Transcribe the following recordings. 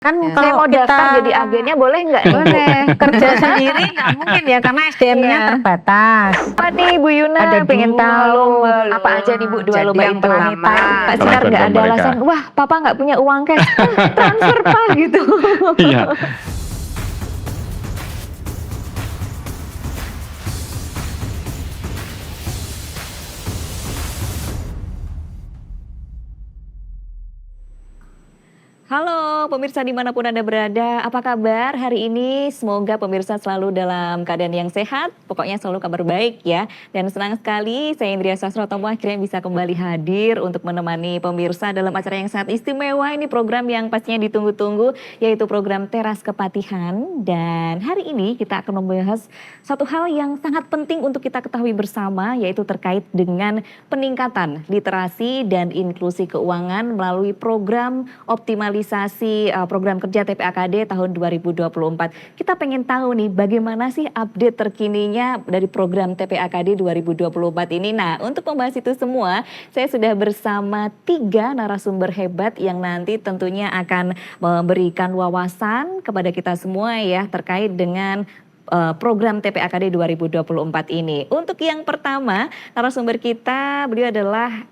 Kan Ya. kalau Saya mau kita daftar jadi agennya boleh nggak nih? boleh kerja sendiri nggak mungkin ya karena SDM-nya Iya. terbatas. Apa nih Bu Yuna Ada pengen dua tahu lomba loh. apa aja nih Bu dua Jadi lomba yang itu? pertama, Pak Sinar Salam nggak buat ada mereka. alasan, wah Papa nggak punya uang cash, transfer Pak gitu. Iya. Halo pemirsa dimanapun Anda berada, apa kabar hari ini? Semoga pemirsa selalu dalam keadaan yang sehat, pokoknya selalu kabar baik ya. Dan senang sekali saya Indria Sastrotomo akhirnya bisa kembali hadir untuk menemani pemirsa dalam acara yang sangat istimewa. Ini program yang pastinya ditunggu-tunggu, yaitu program Teras Kepatihan. Dan hari ini kita akan membahas satu hal yang sangat penting untuk kita ketahui bersama, yaitu terkait dengan peningkatan literasi dan inklusi keuangan melalui program optimalisasi program kerja TPAKD tahun 2024. Kita pengen tahu nih bagaimana sih update terkininya dari program TPAKD 2024 ini. Nah, untuk membahas itu semua, saya sudah bersama 3 narasumber hebat yang nanti tentunya akan memberikan wawasan kepada kita semua ya terkait dengan program TPAKD 2024 ini. Untuk yang pertama, narasumber kita beliau adalah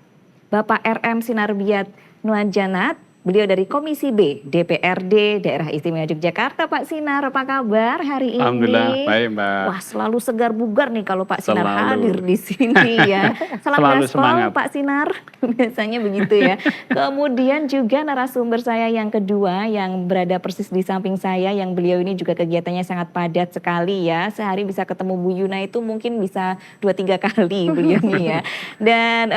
Bapak RM Sinarbiat Nuanjanat. Beliau dari Komisi B DPRD Daerah Istimewa Yogyakarta. Pak Sinar, apa kabar hari ini? Alhamdulillah baik Mbak. Wah, selalu segar bugar nih kalau Pak Sinar Selalu. hadir di sini ya. Salam Selalu gaspol semangat. Pak Sinar, biasanya begitu ya. Kemudian juga narasumber saya yang kedua yang berada persis di samping saya, yang beliau ini juga kegiatannya sangat padat sekali ya. Sehari bisa ketemu Bu Yuna itu mungkin bisa 2-3 kali beliau nih ya. Dan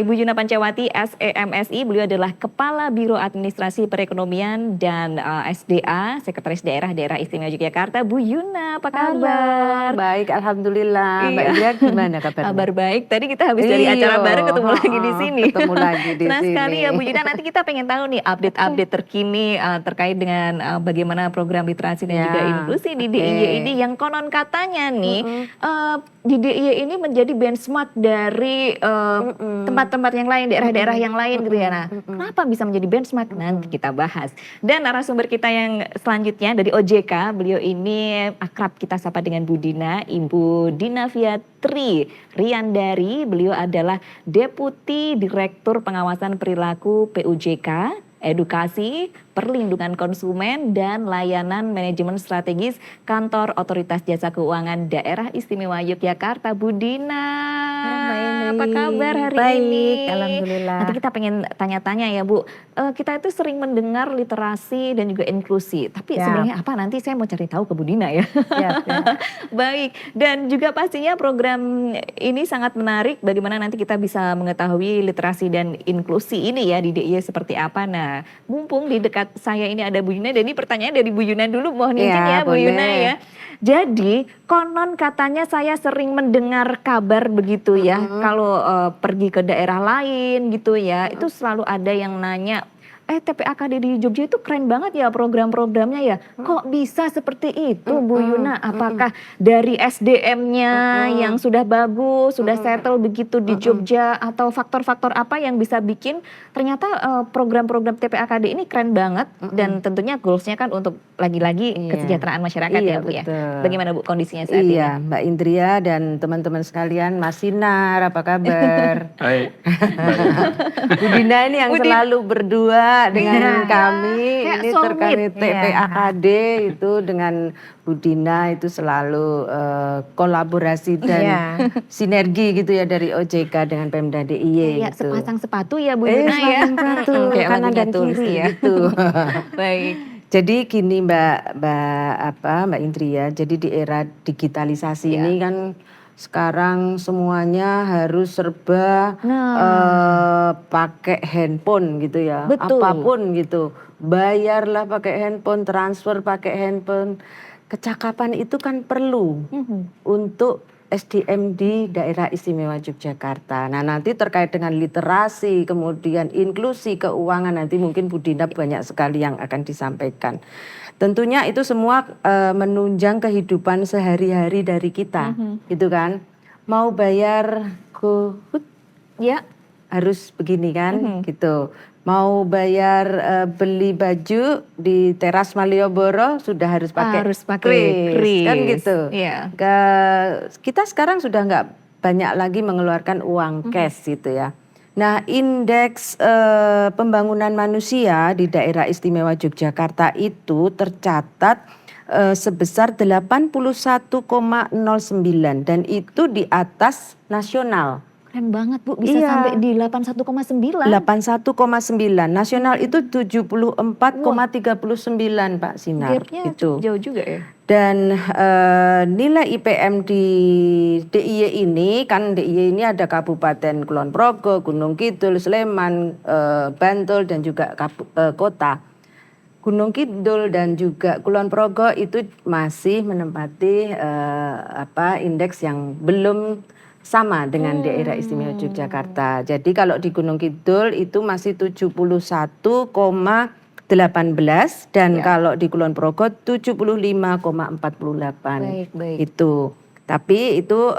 Ibu Yuna Pancawati SEMSI, beliau adalah Kepala Biro Administrasi Perekonomian dan SDA, Sekretaris Daerah Istimewa Yogyakarta. Bu Yuna, apa kabar? Halo, baik alhamdulillah. Mbak Iya. Indria gimana kabarnya? Kabar baik. Tadi kita habis dari acara bareng ketemu lagi di sini. Ketemu lagi di Senang sini. sekali ya Bu Yuna. Nanti kita pengen tahu nih update-update terkini terkait dengan bagaimana program literasi dan Ya, juga inklusi di oke. DIY ini, yang konon katanya nih di DIY ini menjadi benchmark dari tempat-tempat yang lain, daerah-daerah yang lain gitu ya. Nah, kenapa bisa menjadi benchmark? Nanti kita bahas. Dan narasumber kita yang selanjutnya dari OJK, beliau ini akrab kita sapa dengan Bu Dina, Ibu Dina Fiatri Riandari. Beliau adalah Deputi Direktur Pengawasan Perilaku PUJK, Edukasi, Perlindungan Konsumen, dan Layanan Manajemen Strategis Kantor Otoritas Jasa Keuangan Daerah Istimewa Yogyakarta. Bu Dina, apa kabar hari Baik, ini? alhamdulillah. Nanti kita pengen tanya-tanya ya Bu, kita itu sering mendengar literasi dan juga inklusi, tapi Ya. sebenarnya apa? Nanti saya mau cari tahu ke Bu Dina ya. Ya, ya. Baik, dan juga pastinya program ini sangat menarik, bagaimana nanti kita bisa mengetahui literasi dan inklusi ini ya di DIY seperti apa. Nah, mumpung di dekat saya ini ada Bu Yuna, dan ini pertanyaan dari Bu Yuna dulu, mohon izin ya Bu boleh. Yuna ya. Jadi konon katanya saya sering mendengar kabar begitu ya, kalau pergi ke daerah lain gitu ya, itu selalu ada yang nanya, TPAKD di Jogja itu keren banget ya program-programnya ya. Kok bisa seperti itu Bu Yuna? Apakah dari SDM-nya yang sudah bagus, sudah settle begitu di Jogja, atau faktor-faktor apa yang bisa bikin ternyata program-program TPAKD ini keren banget, dan tentunya goals-nya kan untuk lagi-lagi Iya. kesejahteraan masyarakat Iya, ya Bu ya. betul. Bagaimana Bu kondisinya saat ini? Iya, Mbak Indria dan teman-teman sekalian, Mas Sinar, apa kabar? Baik. Bu Dina ini yang Bu Din- selalu berdua dengan Iya, kami, kayak ini soulmate. terkait Iya. TPAKD itu dengan Bu Dina itu selalu kolaborasi dan Iya. sinergi gitu ya dari OJK dengan Pemda DIY Iya, gitu. sepasang sepatu ya Bu Yuna ya. sepasang sepatu, Kayak kanan lagunya dan Tulus kiri ya. gitu. Baik. Jadi gini Mbak Indria, jadi di era digitalisasi Iya. ini kan sekarang semuanya harus serba pakai handphone gitu ya. Betul. Apapun gitu. Bayarlah pakai handphone, transfer pakai handphone. Kecakapan itu kan perlu untuk SDM di Daerah Istimewa Yogyakarta. Nah, nanti terkait dengan literasi, kemudian inklusi keuangan, nanti mungkin Bu Dina banyak sekali yang akan disampaikan. Tentunya itu semua menunjang kehidupan sehari-hari dari kita, gitu kan. Mau bayar GoFood Ya. harus begini kan, gitu. Mau bayar beli baju di teras Malioboro sudah harus pakai kris, kan gitu. Iya. Kita sekarang sudah nggak banyak lagi mengeluarkan uang cash gitu ya. Nah, indeks pembangunan manusia di daerah istimewa Yogyakarta itu tercatat sebesar 81,09 dan itu di atas nasional. Keren banget Bu, bisa Iya. sampai di 81,9. 81,9. Nasional itu 74,39 Pak Sinar. Gapnya Itu. cukup jauh juga ya. Dan nilai IPM di DIY ini, kan DIY ini ada Kabupaten Kulon Progo, Gunung Kidul, Sleman, Bantul dan juga kota. Gunung Kidul dan juga Kulon Progo itu masih menempati indeks yang belum sama dengan daerah istimewa Yogyakarta. Jadi kalau di Gunung Kidul itu masih 71,18 dan kalau di Kulon Progo 75,48. Baik. Itu. Tapi itu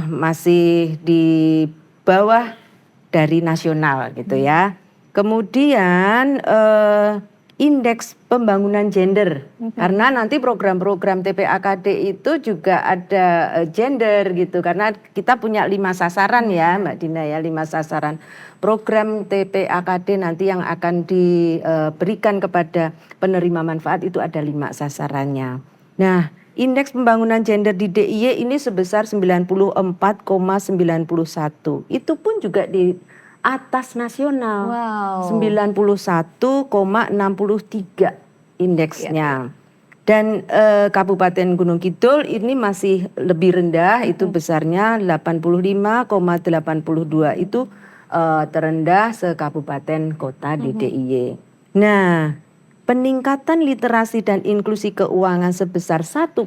masih di bawah dari nasional gitu ya. Kemudian indeks pembangunan gender, karena nanti program-program TPAKD itu juga ada gender gitu, karena kita punya 5 sasaran ya Mbak Dina ya, 5 sasaran program TPAKD nanti yang akan diberikan kepada penerima manfaat itu ada 5 sasarannya. Nah, indeks pembangunan gender di DIY ini sebesar 94,91, itu pun juga di atas nasional. Wow. 91,63 indeksnya. Dan Kabupaten Gunung Kidul ini masih lebih rendah, itu besarnya 85,82, itu terendah se-kabupaten kota di DIY. Nah, peningkatan literasi dan inklusi keuangan sebesar 1%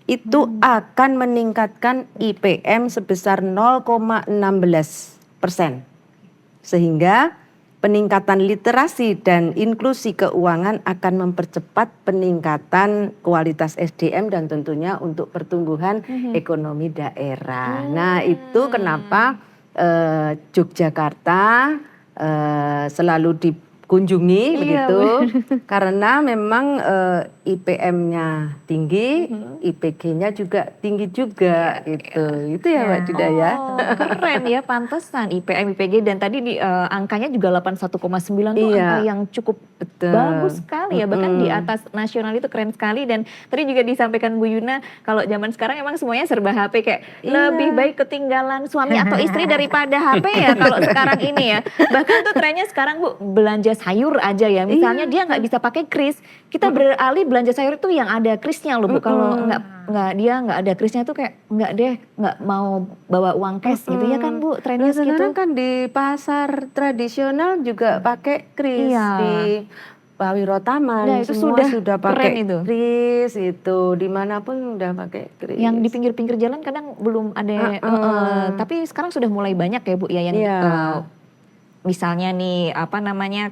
itu akan meningkatkan IPM sebesar 0,16%. Sehingga peningkatan literasi dan inklusi keuangan akan mempercepat peningkatan kualitas SDM dan tentunya untuk pertumbuhan ekonomi daerah. Nah, itu kenapa Yogyakarta selalu dikunjungi begitu, karena memang IPM-nya tinggi, IPG-nya juga tinggi juga gitu. Itu ya Mbak Dida ya. Keren ya, pantesan IPM, IPG dan tadi di angkanya juga 81,9 tuh angka yang cukup bagus sekali ya, bahkan di atas nasional, itu keren sekali. Dan tadi juga disampaikan Bu Yuna, kalau zaman sekarang emang semuanya serba HP, kayak lebih baik ketinggalan suami atau istri daripada HP ya kalau sekarang ini ya. Bahkan tuh trennya sekarang Bu, belanja sayur aja ya, misalnya dia nggak bisa pakai kris, kita beralih belanja sayur itu yang ada krisnya loh Bu. Kalau dia nggak ada krisnya tuh kayak nggak mau bawa uang cash gitu ya kan Bu, trennya gitu. Sekarang kan di pasar tradisional juga pakai kris, di Pawirotaman itu semua sudah pakai itu. kris, itu dimanapun udah pakai kris. Yang di pinggir-pinggir jalan kadang belum ada, tapi sekarang sudah mulai banyak ya Bu ya yang misalnya nih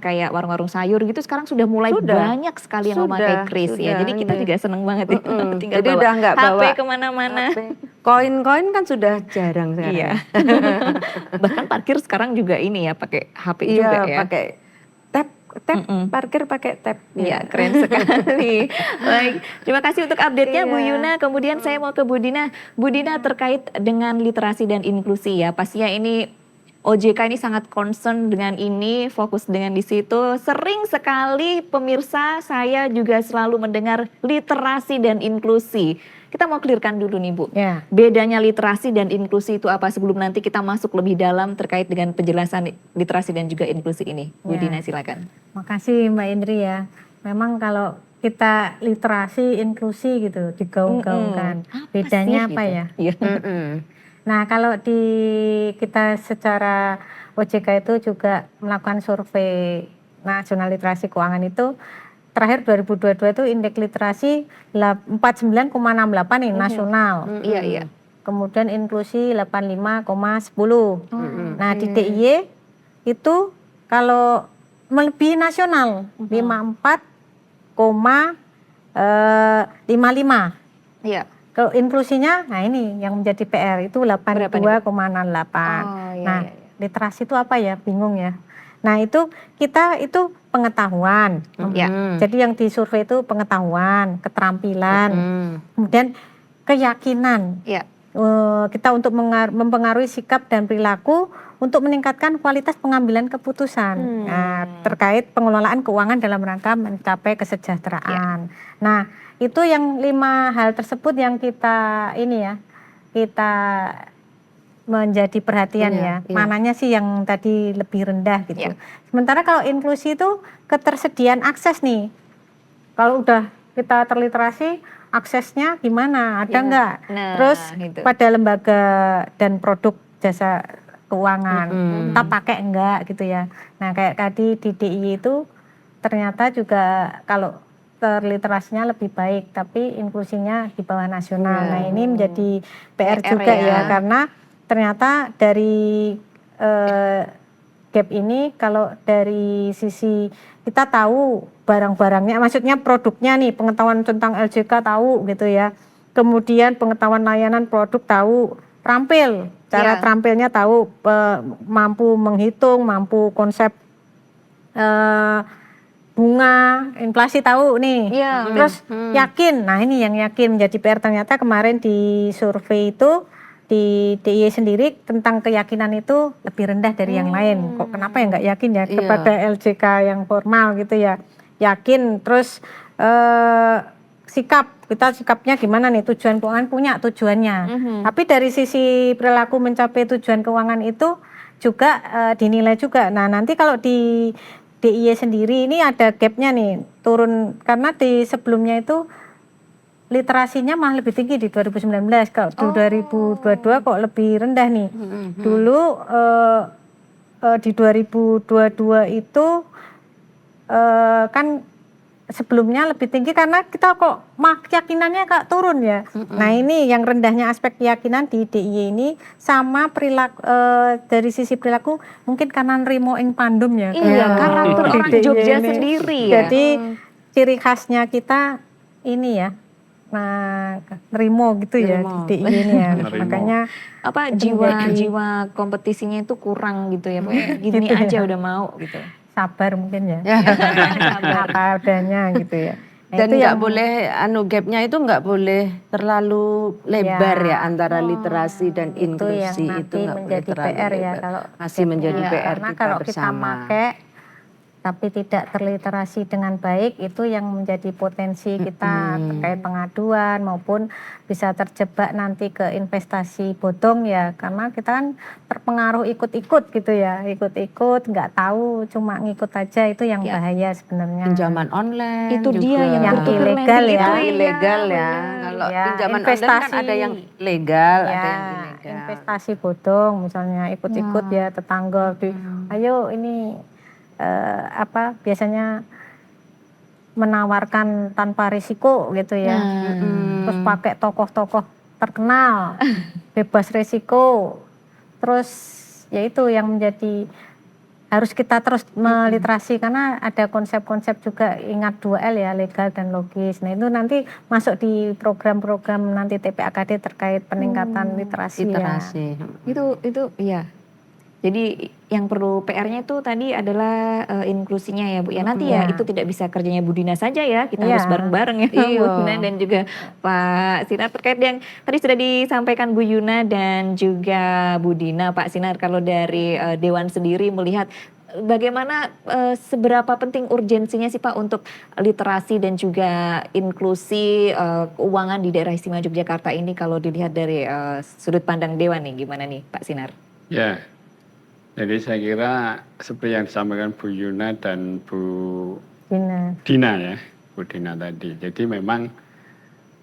kayak warung-warung sayur gitu sekarang sudah mulai banyak sekali yang memakai kris ya. Jadi kita juga seneng banget ya. Tinggal jadi bawa udah nggak HP bawa kemana-mana. Koin-koin kan sudah jarang sekarang. Iya. Bahkan parkir sekarang juga ini ya pakai HP juga ya. Pakai tap parkir pakai tap. Iya, keren sekali. Baik, terima kasih untuk update-nya Bu Yuna. Kemudian saya mau ke Bu Dina. Bu Dina, terkait dengan literasi dan inklusi ya, pastinya ini OJK ini sangat concern dengan ini, fokus dengan di situ. Sering sekali pemirsa saya juga selalu mendengar literasi dan inklusi. Kita mau clearkan dulu nih Bu, bedanya literasi dan inklusi itu apa sebelum nanti kita masuk lebih dalam terkait dengan penjelasan literasi dan juga inklusi ini. Bu Dina silakan. Makasih Mbak Indri ya. Memang kalau kita literasi, inklusi gitu digaung-gaungkan. Bedanya apa ya? Nah, kalau kita secara OJK itu juga melakukan survei nasional literasi keuangan itu, terakhir 2022 itu indeks literasi 49,68 nih nasional. Iya. Kemudian inklusi 85,10. Nah, di DIY itu kalau melebihi nasional 54,55. Iya. Kalau inklusinya, nah ini yang menjadi PR itu 82,68. Nah, literasi itu apa ya? Bingung ya. Nah itu kita itu pengetahuan. Jadi yang disurvei itu pengetahuan, keterampilan, kemudian keyakinan. Kita untuk mempengaruhi sikap dan perilaku untuk meningkatkan kualitas pengambilan keputusan terkait pengelolaan keuangan dalam rangka mencapai kesejahteraan. Nah itu yang 5 hal tersebut yang kita kita menjadi perhatian mananya sih yang tadi lebih rendah gitu. Sementara kalau inklusi itu ketersediaan akses nih. Kalau udah kita terliterasi, aksesnya gimana? Ada nggak? Terus pada lembaga dan produk jasa keuangan, kita pakai enggak gitu ya. Nah kayak tadi di DIY itu ternyata juga kalau terliterasinya lebih baik, tapi inklusinya di bawah nasional. Nah ini menjadi PR juga ya, karena ternyata dari gap ini kalau dari sisi kita tahu barang-barangnya, maksudnya produknya nih, pengetahuan tentang LJK tahu gitu ya. Kemudian pengetahuan layanan produk tahu, terampil, cara terampilnya tahu, mampu menghitung, mampu konsep bunga, inflasi tahu nih. Terus yakin, nah ini yang yakin menjadi PR. Ternyata kemarin di survei itu di DIY sendiri tentang keyakinan itu lebih rendah dari yang lain. Kok kenapa ya nggak yakin ya kepada LJK yang formal gitu ya. Yakin, terus sikapnya gimana nih, tujuan keuangan punya tujuannya. Tapi dari sisi perilaku mencapai tujuan keuangan itu juga dinilai juga. Nah nanti kalau di DIY sendiri ini ada gapnya nih, turun karena di sebelumnya itu literasinya malah lebih tinggi di 2019, kalau di 2022 kok lebih rendah nih. Dulu di 2022 itu kan sebelumnya lebih tinggi karena kita kok keyakinannya kok turun ya. Nah ini yang rendahnya aspek keyakinan di DIY ini sama perilaku dari sisi perilaku mungkin karena nrimo ing pandum ya. Karakter orang Jogja ini sendiri ya. Jadi ciri khasnya kita ini ya. Nah, nerimo gitu ya di DIY ini ya. Makanya apa jiwa kompetisinya itu kurang gitu ya. Pokoknya gini aja udah mau gitu. Sabar mungkin ya. Apa adanya gitu ya. Nah, Dan itu nggak yang boleh gapnya itu nggak boleh terlalu lebar ya antara literasi dan inklusi, yang itu nanti nggak boleh menjadi terlalu PR ya lebar. kalau Masih menjadi PR karena kita kalau bersama. kita pakai tapi tidak terliterasi dengan baik, itu yang menjadi potensi kita terkait pengaduan maupun bisa terjebak nanti ke investasi bodong ya, karena kita kan terpengaruh ikut-ikut gitu ya, ikut-ikut nggak tahu cuma ngikut aja, itu yang bahaya sebenarnya. Pinjaman online itu juga. dia yang ilegal ya. Itu ilegal ya. Kalau pinjaman online kan ada yang legal, ada yang ilegal. Investasi bodong misalnya ikut-ikut ya tetangga ayo ini biasanya menawarkan tanpa risiko gitu ya. Terus pakai tokoh-tokoh terkenal, bebas risiko. Terus ya itu yang menjadi harus kita terus meliterasi, karena ada konsep-konsep juga, ingat 2L ya, legal dan logis. Nah itu nanti masuk di program-program nanti TPAKD terkait peningkatan literasi ya. Itu iya. Jadi yang perlu PR-nya itu tadi adalah inklusinya ya Bu ya. Nanti ya itu tidak bisa kerjanya Bu Dina saja ya. Kita harus bareng-bareng ya Bu Yuna dan juga Pak Sinar terkait yang tadi sudah disampaikan Bu Yuna dan juga Bu Dina. Pak Sinar, kalau dari Dewan sendiri melihat bagaimana seberapa penting urgensinya sih Pak untuk literasi dan juga inklusi keuangan di daerah istimewa Yogyakarta ini kalau dilihat dari sudut pandang Dewan nih, gimana nih Pak Sinar? Ya, jadi saya kira seperti yang disampaikan Bu Yuna dan Bu Dina ya, Bu Dina tadi. Jadi memang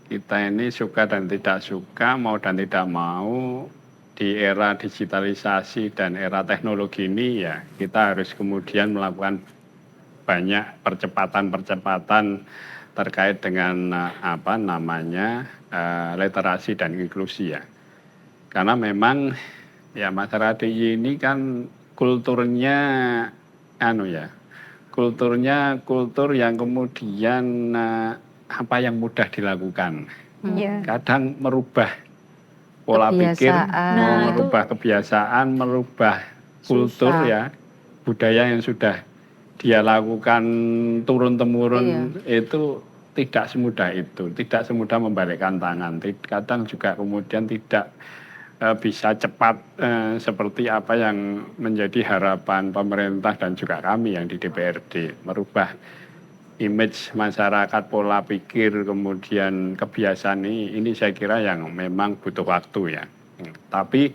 kita ini suka dan tidak suka, mau dan tidak mau, di era digitalisasi dan era teknologi ini ya kita harus kemudian melakukan banyak percepatan-percepatan terkait dengan literasi dan inklusi ya. Karena memang ya masyarakat DIY ini kan kulturnya kultur yang kemudian yang mudah dilakukan. Kadang merubah pola pikir, merubah kebiasaan, merubah kultur ya. budaya yang sudah dia lakukan turun-temurun itu tidak semudah itu, tidak semudah membalikkan tangan. Kadang juga kemudian tidak bisa cepat seperti apa yang menjadi harapan pemerintah dan juga kami yang di DPRD, merubah image masyarakat, pola pikir, kemudian kebiasaan ini saya kira yang memang butuh waktu ya. Tapi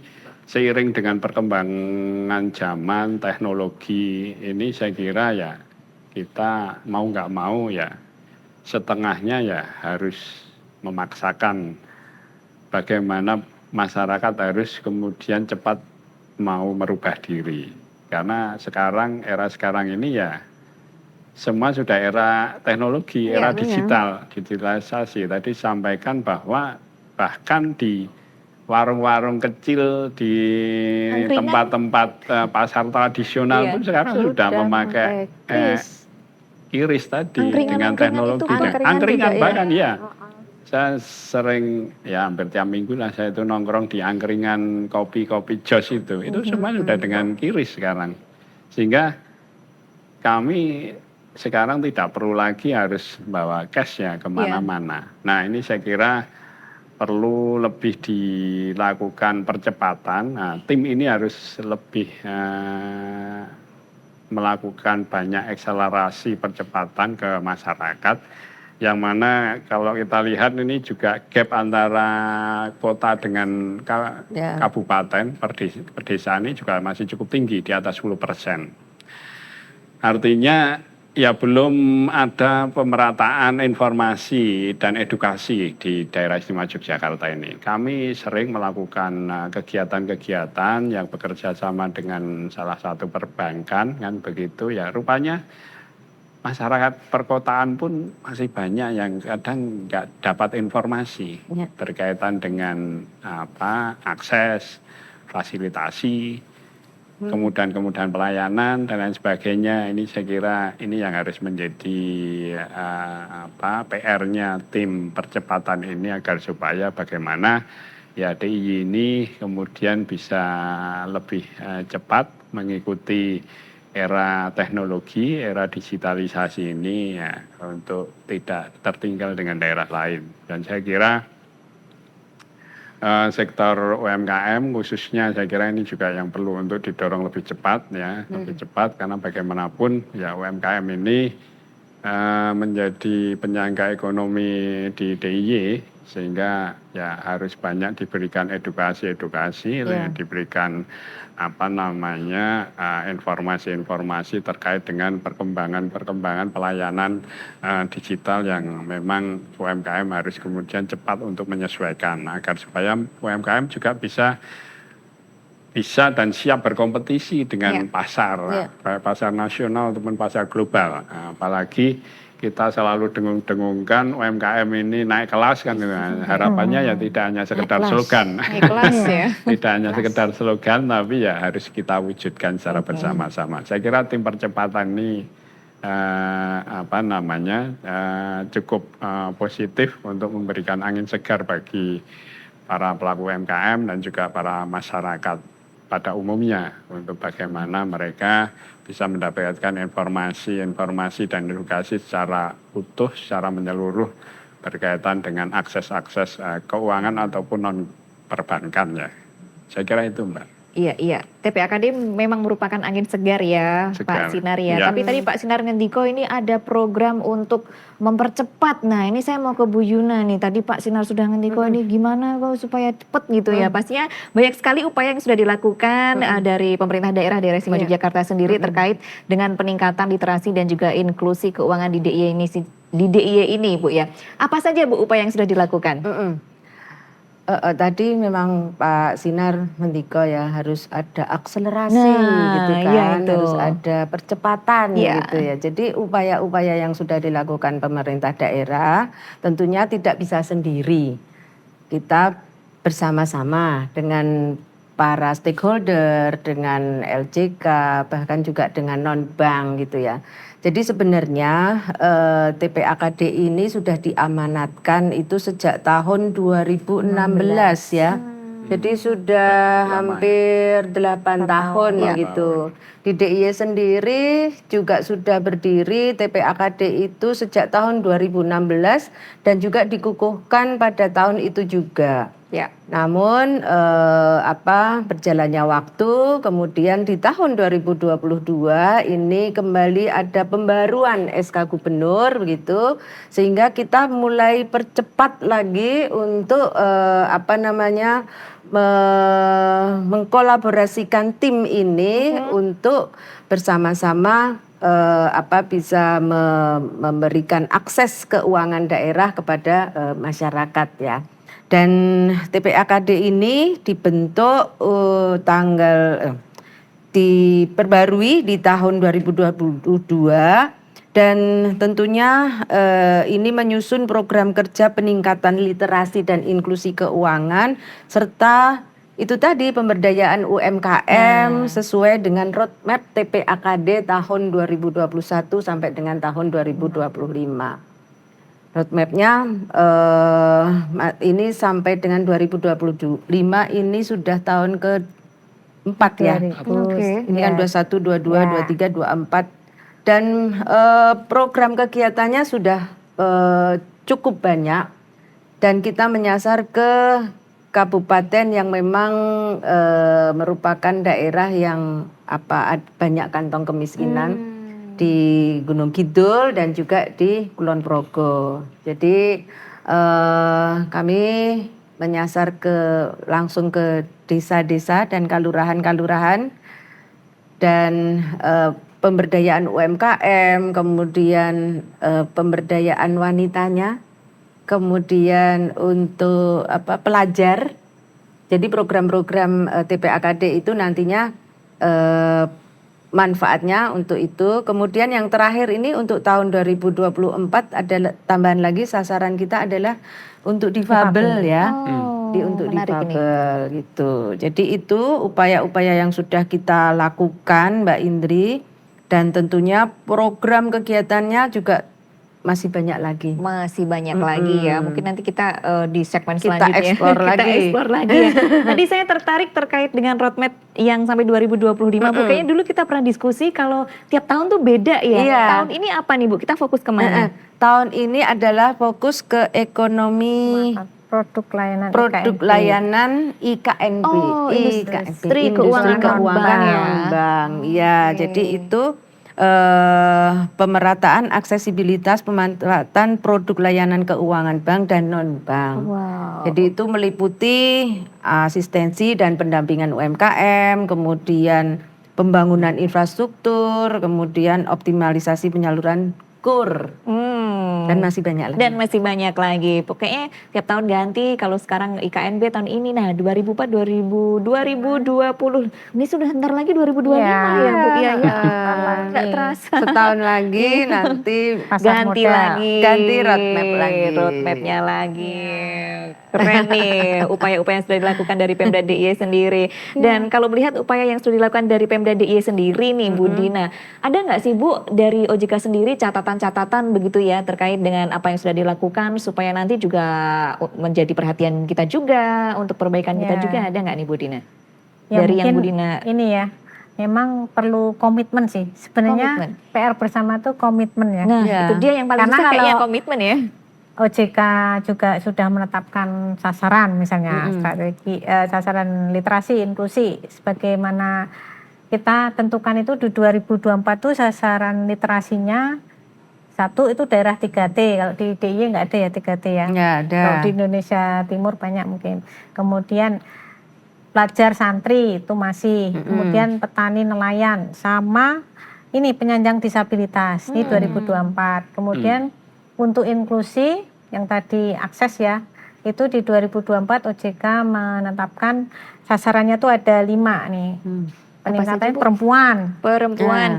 seiring dengan perkembangan zaman, teknologi ini saya kira ya kita mau nggak mau ya setengahnya ya harus memaksakan bagaimana masyarakat harus kemudian cepat mau merubah diri. Karena era sekarang ini ya semua sudah era teknologi, era digital, digitalisasi. Tadi sampaikan bahwa bahkan di warung-warung kecil, di tempat-tempat pasar tradisional pun sekarang sudah memakai QRIS tadi dengan teknologi. Angkringan bahkan ya. Saya sering ya hampir tiap minggu lah saya itu nongkrong di angkringan kopi-kopi jos itu semua sudah dengan QRIS sekarang. Sehingga kami sekarang tidak perlu lagi harus bawa cash ya kemana-mana. Nah ini saya kira perlu lebih dilakukan percepatan. Nah, tim ini harus lebih melakukan banyak akselerasi percepatan ke masyarakat, yang mana kalau kita lihat ini juga gap antara kota dengan kabupaten perdesaan ini juga masih cukup tinggi, di atas 10%. Artinya ya belum ada pemerataan informasi dan edukasi di daerah istimewa Yogyakarta ini. Kami sering melakukan kegiatan-kegiatan yang bekerja sama dengan salah satu perbankan kan begitu ya, rupanya masyarakat perkotaan pun masih banyak yang kadang nggak dapat informasi berkaitan dengan akses, fasilitasi, kemudahan pelayanan dan lain sebagainya. Ini saya kira ini yang harus menjadi PR-nya tim percepatan ini, agar supaya bagaimana ya DIY ini kemudian bisa lebih cepat mengikuti era teknologi, era digitalisasi ini ya, untuk tidak tertinggal dengan daerah lain. Dan saya kira sektor UMKM khususnya saya kira ini juga yang perlu untuk didorong lebih cepat ya, lebih cepat, karena bagaimanapun ya UMKM ini menjadi penyangga ekonomi di DIY, sehingga ya harus banyak diberikan edukasi, diberikan informasi-informasi terkait dengan perkembangan pelayanan digital yang memang UMKM harus kemudian cepat untuk menyesuaikan, agar supaya UMKM juga bisa dan siap berkompetisi dengan pasar nasional ataupun pasar global. Apalagi kita selalu dengung-dengungkan UMKM ini naik kelas kan, harapannya ya tidak hanya sekedar slogan, tidak hanya sekedar slogan, tapi ya harus kita wujudkan secara bersama-sama. Saya kira tim percepatan ini cukup positif untuk memberikan angin segar bagi para pelaku UMKM dan juga para masyarakat pada umumnya, untuk bagaimana mereka bisa mendapatkan informasi dan edukasi secara utuh, secara menyeluruh berkaitan dengan akses keuangan ataupun non perbankan ya. Saya kira itu, Mbak. Iya. TPAKD memang merupakan angin segar ya, Pak Sinar ya. Tapi tadi Pak Sinar ngendiko ini ada program untuk mempercepat. Nah ini saya mau ke Bu Yuna nih. Tadi Pak Sinar sudah ngendiko ini gimana kok supaya cepet gitu ya. Pastinya banyak sekali upaya yang sudah dilakukan dari pemerintah daerah Istimewa Yogyakarta sendiri terkait dengan peningkatan literasi dan juga inklusi keuangan di DIY ini, Bu ya. Apa saja Bu upaya yang sudah dilakukan? Tadi memang Pak Sinar mendiko ya, harus ada akselerasi gitu kan, harus ada percepatan gitu ya. Jadi upaya-upaya yang sudah dilakukan pemerintah daerah tentunya tidak bisa sendiri. Kita bersama-sama dengan para stakeholder, dengan LJK, bahkan juga dengan non-bank gitu ya. Jadi sebenarnya TPAKD ini sudah diamanatkan itu sejak tahun 2016 ya. Jadi sudah hampir 8 tahun Ya. gitu. Di DIY sendiri juga sudah berdiri TPAKD itu sejak tahun 2016 dan juga dikukuhkan pada tahun itu juga. Ya. Namun berjalannya waktu, kemudian di tahun 2022 ini kembali ada pembaruan SK Gubernur begitu, sehingga kita mulai percepat lagi untuk mengkolaborasikan tim ini untuk bersama-sama bisa memberikan akses keuangan daerah kepada masyarakat ya. Dan TPAKD ini dibentuk diperbarui di tahun 2022 dan tentunya ini menyusun program kerja peningkatan literasi dan inklusi keuangan serta itu tadi pemberdayaan UMKM sesuai dengan roadmap TPAKD tahun 2021 sampai dengan tahun 2025. Roadmapnya ini sampai dengan 2025 ini sudah tahun ke-4 ya. Ini kan 21, 22, 23, 24 dan program kegiatannya sudah cukup banyak dan kita menyasar ke kabupaten yang memang merupakan daerah yang banyak kantong kemiskinan. Di Gunung Kidul dan juga di Kulon Progo. Jadi kami menyasar langsung ke desa-desa dan kalurahan-kalurahan dan pemberdayaan UMKM, kemudian pemberdayaan wanitanya, kemudian untuk pelajar. Jadi program-program TPAKD itu nantinya manfaatnya untuk itu. Kemudian yang terakhir ini untuk tahun 2024 ada tambahan lagi, sasaran kita adalah untuk difabel ya. Untuk difabel gitu. Jadi itu upaya-upaya yang sudah kita lakukan Mbak Indri dan tentunya program kegiatannya juga masih banyak lagi. Masih banyak lagi ya. Mungkin nanti kita di segmen Kita selanjutnya explore kita lagi. explore lagi ya. Tadi saya tertarik terkait dengan roadmap yang sampai 2025. Bu, kayaknya dulu kita pernah diskusi kalau tiap tahun tuh beda ya. Iya. Tahun ini apa nih Bu? Kita fokus kemana? Tahun ini adalah fokus ke ekonomi Produk layanan layanan IKNB. Oh, industri keuangan non-bank ya. non-bank. Ya, jadi itu pemerataan aksesibilitas pemanfaatan produk layanan keuangan bank dan non-bank. Wow. Jadi itu meliputi asistensi dan pendampingan UMKM, kemudian pembangunan infrastruktur, kemudian optimalisasi penyaluran KUR. Dan masih banyak lagi. Dan masih banyak lagi. Pokoknya tiap tahun ganti. Kalau sekarang IKNB tahun ini, nah 2004, 2020. Ini sudah ntar lagi 2025 ya Bu. Iya, ya. Nggak terasa. Setahun lagi nanti Ganti lagi. Ganti roadmap lagi. Roadmapnya lagi. Keren nih upaya-upaya yang sudah dilakukan dari Pemda DIY sendiri. Dan kalau melihat upaya yang sudah dilakukan dari Pemda DIY sendiri nih Bu Dina. Ada nggak sih Bu dari OJK sendiri catatan-catatan begitu ya terkait dengan apa yang sudah dilakukan supaya nanti juga menjadi perhatian kita juga untuk perbaikan kita juga, ada nggak nih Bu Dina? Ya, dari yang Bu Dina ini ya, memang perlu komitmen sih sebenarnya. PR bersama tuh komitmen ya. Nah itu dia yang paling susah kayaknya, komitmen ya. OJK juga sudah menetapkan sasaran misalnya strategi sasaran literasi inklusi sebagaimana kita tentukan itu di 2024 tuh sasaran literasinya 1 itu daerah 3T, kalau di DIY nggak ada ya 3T ya. Nggak ada. Kalau di Indonesia Timur banyak mungkin. Kemudian pelajar santri itu masih, kemudian petani nelayan, sama ini penyandang disabilitas ini 2024. Kemudian untuk inklusi yang tadi akses ya, itu di 2024 OJK menetapkan sasarannya tuh ada 5 nih. Peningkatan perempuan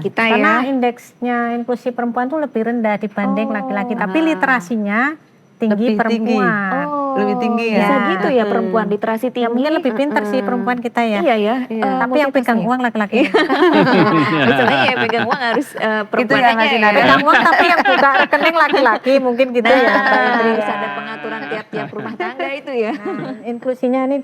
kita karena ya. indeksnya inklusi perempuan tuh lebih rendah dibanding laki-laki, tapi literasinya tinggi perempuan. Lebih tinggi ya? Bisa gitu ya perempuan literasi tinggi. Ya mungkin lebih pinter sih perempuan kita ya. Iya ya. Tapi yang pegang uang laki-laki. Masalahnya ya pegang uang harus perempuan ya, aja Mas ya. Inara. Pegang uang tapi yang buka rekening laki-laki mungkin gitu Nah, ya. Mbak Indri. harus ada pengaturan tiap-tiap rumah tangga itu ya. Nah, inklusinya ini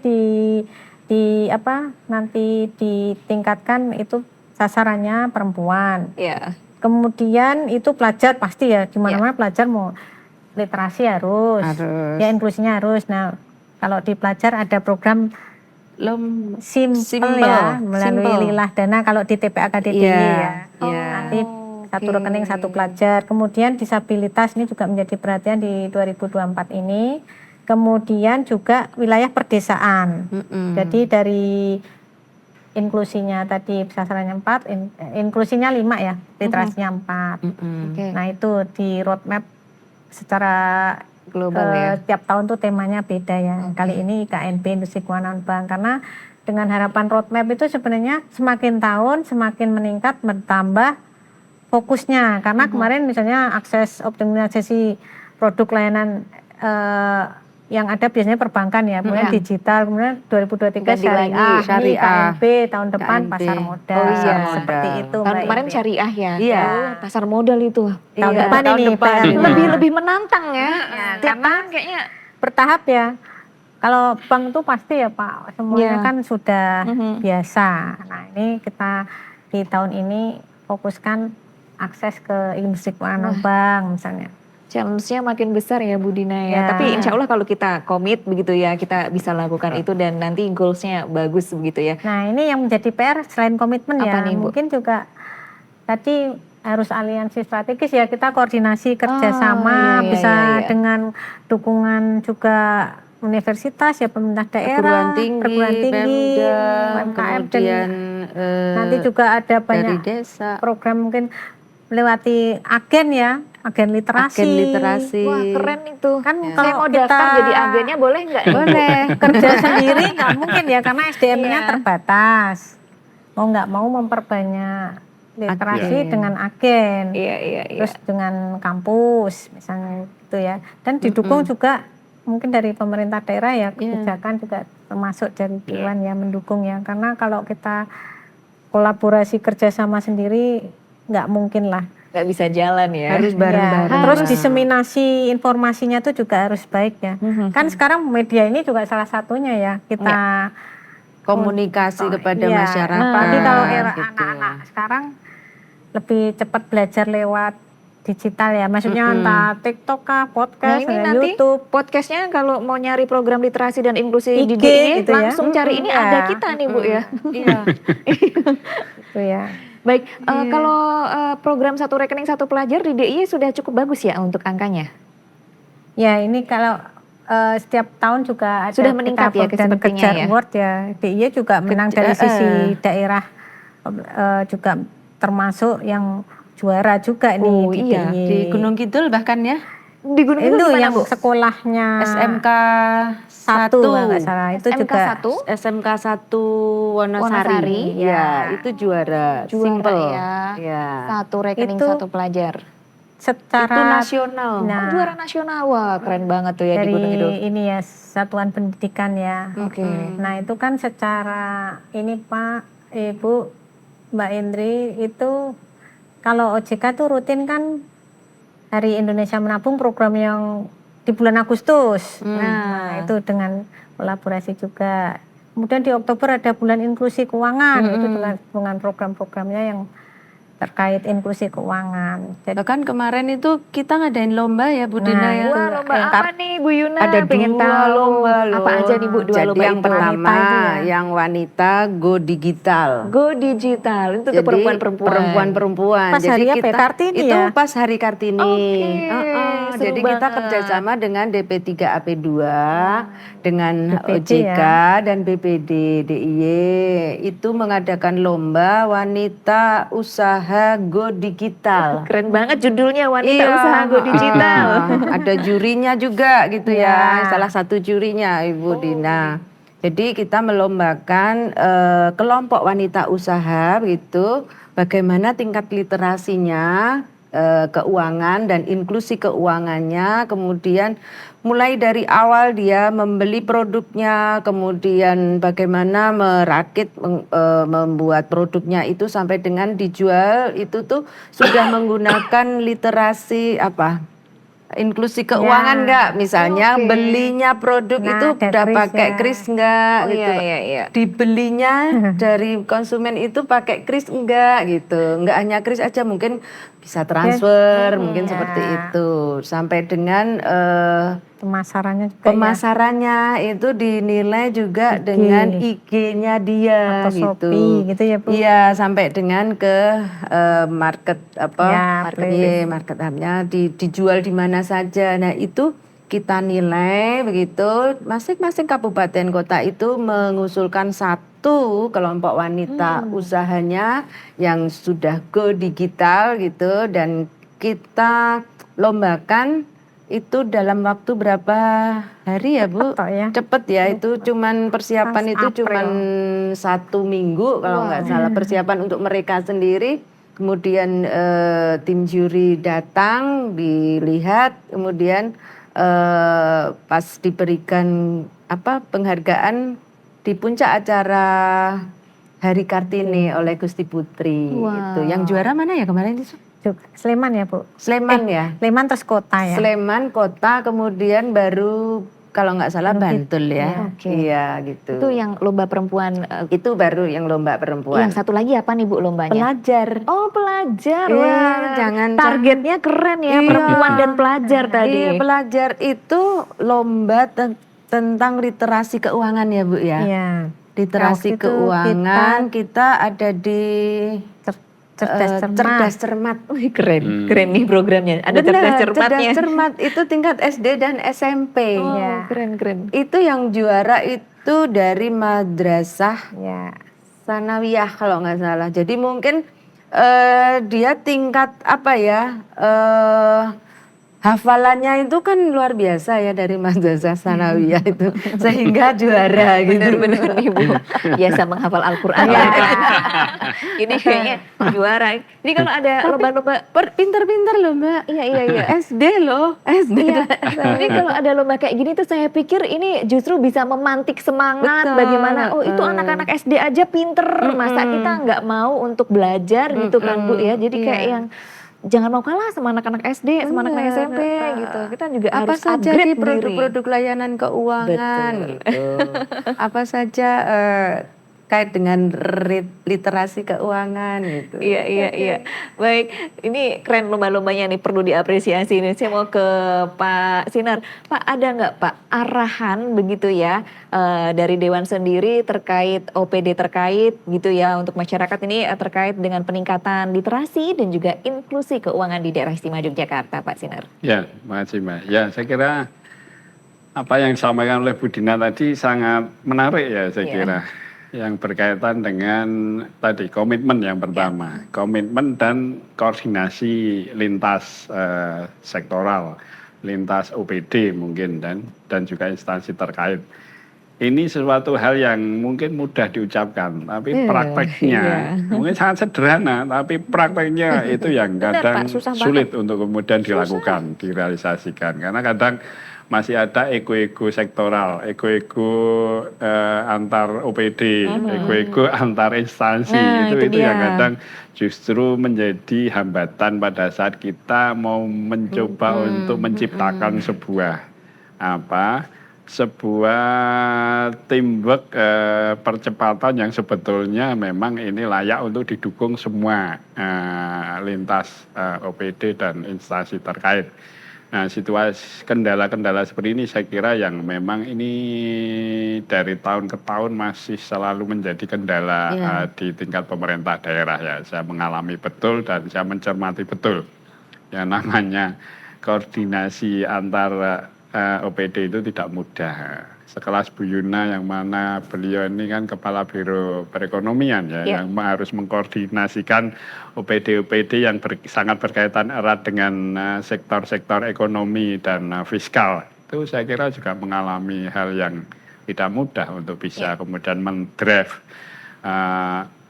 di apa nanti ditingkatkan itu sasarannya perempuan. Iya. Kemudian itu pelajar pasti ya di mana-mana pelajar mau literasi harus. Harus. Ya inklusinya harus. Nah, kalau di pelajar ada program simple ya melalui simple. Lilah Dana kalau di TPA KDDI Iya, ya. iya. Nanti satu rekening satu pelajar. Kemudian disabilitas ini juga menjadi perhatian di 2024 ini. Kemudian juga wilayah perdesaan. Jadi dari inklusinya tadi sasarannya 4, inklusinya 5 ya, literasinya 4. Oke. Nah itu di roadmap secara Global ya. tiap tahun tuh temanya beda ya. Kali ini KNB Industri Keuangan Bank karena dengan harapan roadmap itu sebenarnya semakin tahun semakin meningkat bertambah fokusnya karena kemarin misalnya akses optimalisasi produk layanan yang ada biasanya perbankan ya, kemudian digital, kemudian 2023 Ganti lagi, syariah, syariah. KNB tahun depan KNB. pasar modal, Oh iya. seperti itu. Tahun Mbak kemarin Indri. syariah ya. Iya. Oh, pasar modal itu. Tahun Iya, depan tahun ini depan. PR-nya. Lebih menantang ya. Tiap karena tahun kayaknya. bertahap ya. Kalau bank tuh pasti ya Pak, semuanya Iya. kan sudah biasa. Nah ini kita di tahun ini fokuskan akses ke industri keuangan bank misalnya. Challenge-nya makin besar ya Bu Dina ya. Ya. Tapi insya Allah kalau kita komit begitu ya, kita bisa lakukan itu dan nanti goals-nya bagus begitu ya. Nah ini yang menjadi PR selain komitmen Apa ya, nih, Bu? mungkin juga tadi harus aliansi strategis ya, kita koordinasi kerjasama iya, bisa iya, iya. dengan dukungan juga universitas ya, pemerintah daerah, perguruan tinggi, Pemda, UMKM, kemudian nanti juga ada dari banyak desa. program mungkin melewati agen ya, agen literasi. Agen literasi. Wah keren itu. Kan Saya kalau mau kita daftar jadi agennya boleh nggak? nih, Bu? Boleh. kerja sendiri nggak mungkin ya karena SDM-nya Iya. terbatas. Mau nggak mau memperbanyak literasi Agen. dengan agen, Iya, iya, iya. terus dengan kampus misalnya gitu ya. Dan didukung juga mungkin dari pemerintah daerah ya, kebijakan juga termasuk dari Dewan ya mendukung ya. Karena kalau kita kolaborasi kerjasama sendiri nggak mungkin lah. Nggak bisa jalan ya. Harus bareng-bareng. Ya, terus diseminasi informasinya tuh juga harus baik ya. Kan sekarang media ini juga salah satunya ya kita Komunikasi kepada iya, masyarakat. apalagi kalau era gitu. anak-anak sekarang lebih cepat belajar lewat digital ya. Maksudnya entah TikTok kah, Nah podcast, ini ada nanti YouTube. podcastnya kalau mau nyari program literasi dan inklusi di IG DIY gitu ya. langsung cari ini Iya. ada kita nih Bu ya. Iya. Gitu ya. Baik, kalau program satu rekening satu pelajar di DIY sudah cukup bagus ya untuk angkanya? Ya ini kalau setiap tahun juga ada Sudah meningkat ya dan sepertinya kejar ya? award ya. DIY juga menang dari sisi daerah juga termasuk yang juara juga nih Oh, di iya. DIY. Di Gunung Kidul bahkan ya. Di Gunung Kidul Itu gimana yang Bu? sekolahnya SMK 1 kalau nggak salah itu SMK juga 1? SMK 1 Wonosari. Wonosari, Ya, itu juara. Simple. ya. Ya. Satu rekening Itu satu pelajar. secara Itu nasional. Nah, Juara nasional, wah keren banget tuh ya di dari Gunung Kidul. ini ya satuan pendidikan ya. Oke. Nah itu kan secara ini Pak, Ibu, Mbak Indri itu kalau OJK tuh rutin kan Hari Indonesia Menabung program yang di bulan Agustus. Nah itu dengan kolaborasi juga. Kemudian di Oktober ada bulan inklusi keuangan, itu juga dengan program-programnya yang terkait inklusi keuangan. Jadi Bahkan kemarin itu kita ngadain lomba ya Bu Dina ya. Wah lomba apa nih Bu Yuna? Ada Pengen dua tahu. lomba loh. Apa aja nih Bu dua Jadi lomba yang itu? pertama Wanita itu ya. yang wanita go digital. Go digital itu tuh Jadi perempuan-perempuan. perempuan-perempuan. Pas Jadi hari apa ya? kita Kartini itu ya? pas hari Kartini. Oke, seru Jadi kita banget. kerjasama dengan DP3 AP2, dengan BPD OJK dan BPD DIY itu mengadakan lomba wanita usaha go digital. Keren banget judulnya wanita Iya, usaha go digital. Ada jurinya juga gitu ya, Ya. salah satu jurinya Ibu Dina. Jadi kita melombakan kelompok wanita usaha gitu, bagaimana tingkat literasinya keuangan dan inklusi keuangannya, kemudian mulai dari awal dia membeli produknya, kemudian bagaimana merakit, membuat produknya itu sampai dengan dijual, itu tuh sudah menggunakan literasi inklusi keuangan nggak, misalnya belinya produk Nah, itu ada udah kris pakai ya. kris nggak gitu, iya. dibelinya dari konsumen itu pakai kris enggak gitu, enggak hanya kris aja, mungkin bisa transfer, mungkin ya. seperti itu, sampai dengan Pemasarannya juga pemasarannya itu dinilai juga IG. dengan IG-nya dia Atau gitu. Shopee gitu ya, Bu? Iya, sampai dengan ke market Ya, market hub-nya dijual di mana saja. Nah, itu kita nilai begitu. Masing-masing kabupaten kota itu mengusulkan satu kelompok wanita usahanya yang sudah go digital gitu, dan kita lombakan itu dalam waktu berapa hari ya, Bu? Cepet toh ya. Cepet ya, itu cuman persiapan Pas itu April. cuman 1 minggu kalau nggak salah, persiapan untuk mereka sendiri. Kemudian tim juri datang, dilihat, kemudian pas diberikan penghargaan di puncak acara Hari Kartini oleh Gusti Putri gitu. Yang juara mana ya kemarin itu? Sleman ya, Bu? Sleman ya. Sleman terus kota ya. Sleman kota, kemudian baru kalau nggak salah Bantul ya. Oke. Iya gitu. Itu yang lomba perempuan. Itu baru yang lomba perempuan. Yang satu lagi apa nih, Bu, lombanya? Pelajar. Oh, pelajar. Iya, Wah, jangan- targetnya keren ya, Iya. perempuan dan pelajar tadi. Iya, pelajar itu lomba tentang literasi keuangan ya, Bu ya. Iya. Literasi Waktu itu keuangan kita ada di cerdas cermat. cerdas cermat. Wih, keren nih programnya. Ada Benar, cerdas cermatnya. cerdas cermat itu tingkat SD dan SMP. Oh, Ya. keren. Itu yang juara itu dari madrasah Ya. sanawiyah kalau nggak salah. Jadi mungkin dia tingkat hafalannya itu kan luar biasa ya dari madrasah sanawiyah itu, sehingga juara gitu. Bener nih, Bu. Biasa menghafal Al-Quran. Iya. Ini kayaknya juara. Ini kalau ada lomba-lomba. Pinter-pinter loh Mbak. Iya. SD loh, SD. Iya. Ini kalau ada lomba kayak gini tuh saya pikir ini justru bisa memantik semangat. Betul, Bagaimana, itu anak-anak SD aja pinter. Masa kita nggak mau untuk belajar gitu kan, Bu ya. Jadi kayak Iya. yang jangan mau kalah sama anak-anak SD, sama anak-anak Bener. SMP gitu. Kita juga Apa harus saja upgrade di diri. produk-produk layanan keuangan gitu. Apa saja kait dengan literasi keuangan gitu. Iya. Baik, ini keren lomba-lombanya nih, perlu diapresiasi nih. Saya mau ke Pak Sinar. Pak, ada nggak Pak arahan begitu ya dari Dewan sendiri terkait OPD terkait gitu ya untuk masyarakat ini terkait dengan peningkatan literasi dan juga inklusi keuangan di daerah istimewa Yogyakarta, Pak Sinar? Ya, makasih Mbak. Ya, saya kira apa yang disampaikan oleh Bu Dina tadi sangat menarik ya saya kira. Yang berkaitan dengan tadi komitmen yang pertama, komitmen dan koordinasi lintas sektoral, lintas OPD mungkin dan juga instansi terkait. Ini sesuatu hal yang mungkin mudah diucapkan, tapi prakteknya mungkin sangat sederhana, tapi prakteknya itu yang Benar, kadang Pak, susah sulit untuk kemudian dilakukan, direalisasikan, karena kadang masih ada ego-ego sektoral, ego-ego antar OPD, ego-ego antar instansi, Nah, itu itu yang dia. kadang justru menjadi hambatan pada saat kita mau mencoba untuk menciptakan sebuah teamwork percepatan yang sebetulnya memang ini layak untuk didukung semua lintas OPD dan instansi terkait. Nah, situasi kendala-kendala seperti ini saya kira yang memang ini dari tahun ke tahun masih selalu menjadi kendala di tingkat pemerintah daerah ya. Saya mengalami betul dan saya mencermati betul yang namanya koordinasi antar OPD itu tidak mudah. Sekelas Bu Yuna yang mana beliau ini kan Kepala Biro Perekonomian ya, yang harus mengkoordinasikan OPD-OPD yang sangat berkaitan erat dengan sektor-sektor ekonomi dan fiskal. Itu saya kira juga mengalami hal yang tidak mudah untuk bisa kemudian mendrive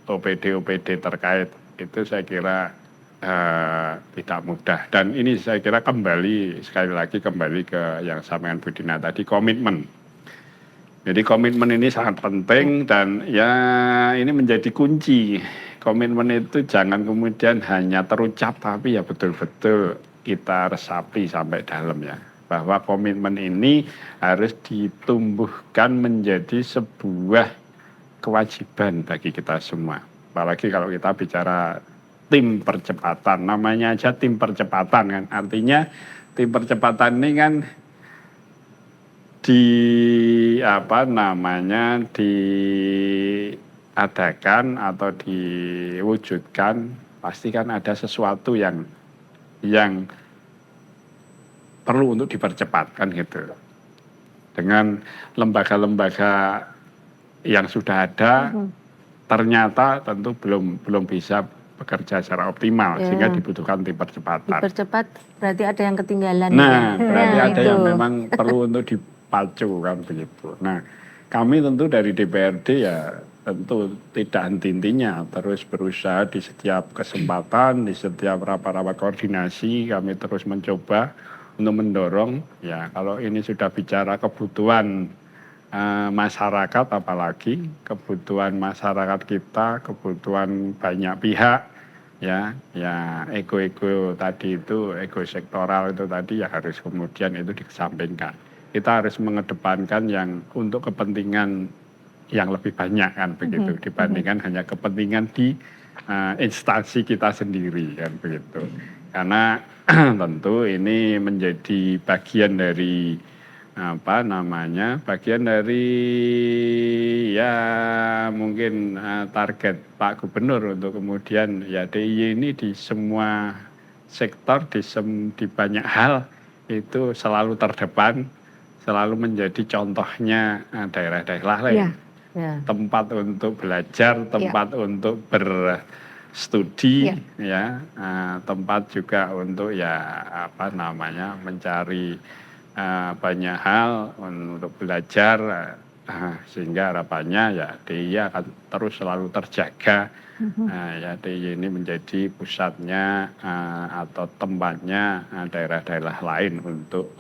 OPD-OPD terkait. Itu saya kira tidak mudah. Dan ini saya kira sekali lagi kembali ke yang sampaikan Bu Dina tadi, komitmen. Jadi komitmen ini sangat penting dan ya ini menjadi kunci. Komitmen itu jangan kemudian hanya terucap tapi ya betul-betul kita resapi sampai dalam ya. Bahwa komitmen ini harus ditumbuhkan menjadi sebuah kewajiban bagi kita semua. Apalagi kalau kita bicara tim percepatan, namanya aja tim percepatan kan. Artinya tim percepatan ini kan diadakan atau diwujudkan pasti kan ada sesuatu yang perlu untuk dipercepat kan gitu. Dengan lembaga-lembaga yang sudah ada ternyata tentu belum bisa bekerja secara optimal sehingga dibutuhkan tim percepatan. Dipercepat berarti ada yang ketinggalan. Nah, berarti ada yang memang perlu untuk dipacu kan begitu. Nah, kami tentu dari DPRD ya tentu tidak henti-hentinya terus berusaha di setiap kesempatan, di setiap rapat-rapat koordinasi kami terus mencoba untuk mendorong ya kalau ini sudah bicara kebutuhan masyarakat, apalagi kebutuhan masyarakat kita, kebutuhan banyak pihak ya ego tadi itu, ego sektoral itu tadi ya harus kemudian itu dikesampingkan. Kita harus mengedepankan yang untuk kepentingan yang lebih banyak kan begitu dibandingkan hanya kepentingan di instansi kita sendiri kan begitu. Karena tentu ini menjadi bagian dari bagian dari ya mungkin target Pak Gubernur untuk kemudian ya DIY ini di semua sektor di banyak hal itu selalu terdepan, selalu menjadi contohnya daerah-daerah lain. Tempat untuk belajar, tempat untuk berstudi ya, tempat juga untuk ya mencari banyak hal untuk belajar sehingga harapannya ya DIY akan terus selalu terjaga. Ya DIY ini menjadi pusatnya atau tempatnya daerah-daerah lain untuk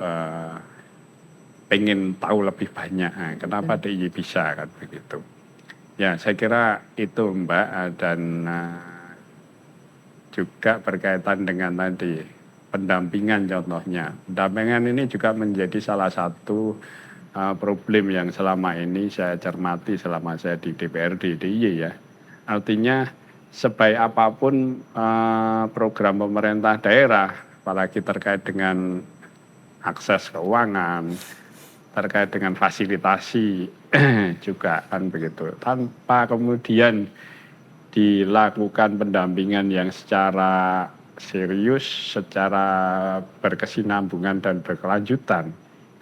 pengen tahu lebih banyak kenapa DIY bisa kan begitu. Ya saya kira itu Mbak dan juga berkaitan dengan tadi pendampingan contohnya. Pendampingan ini juga menjadi salah satu problem yang selama ini saya cermati selama saya di DPRD DIY ya. Artinya sebaik apapun program pemerintah daerah, apalagi terkait dengan akses keuangan, terkait dengan fasilitasi juga kan begitu. Tanpa kemudian dilakukan pendampingan yang secara serius, secara berkesinambungan dan berkelanjutan.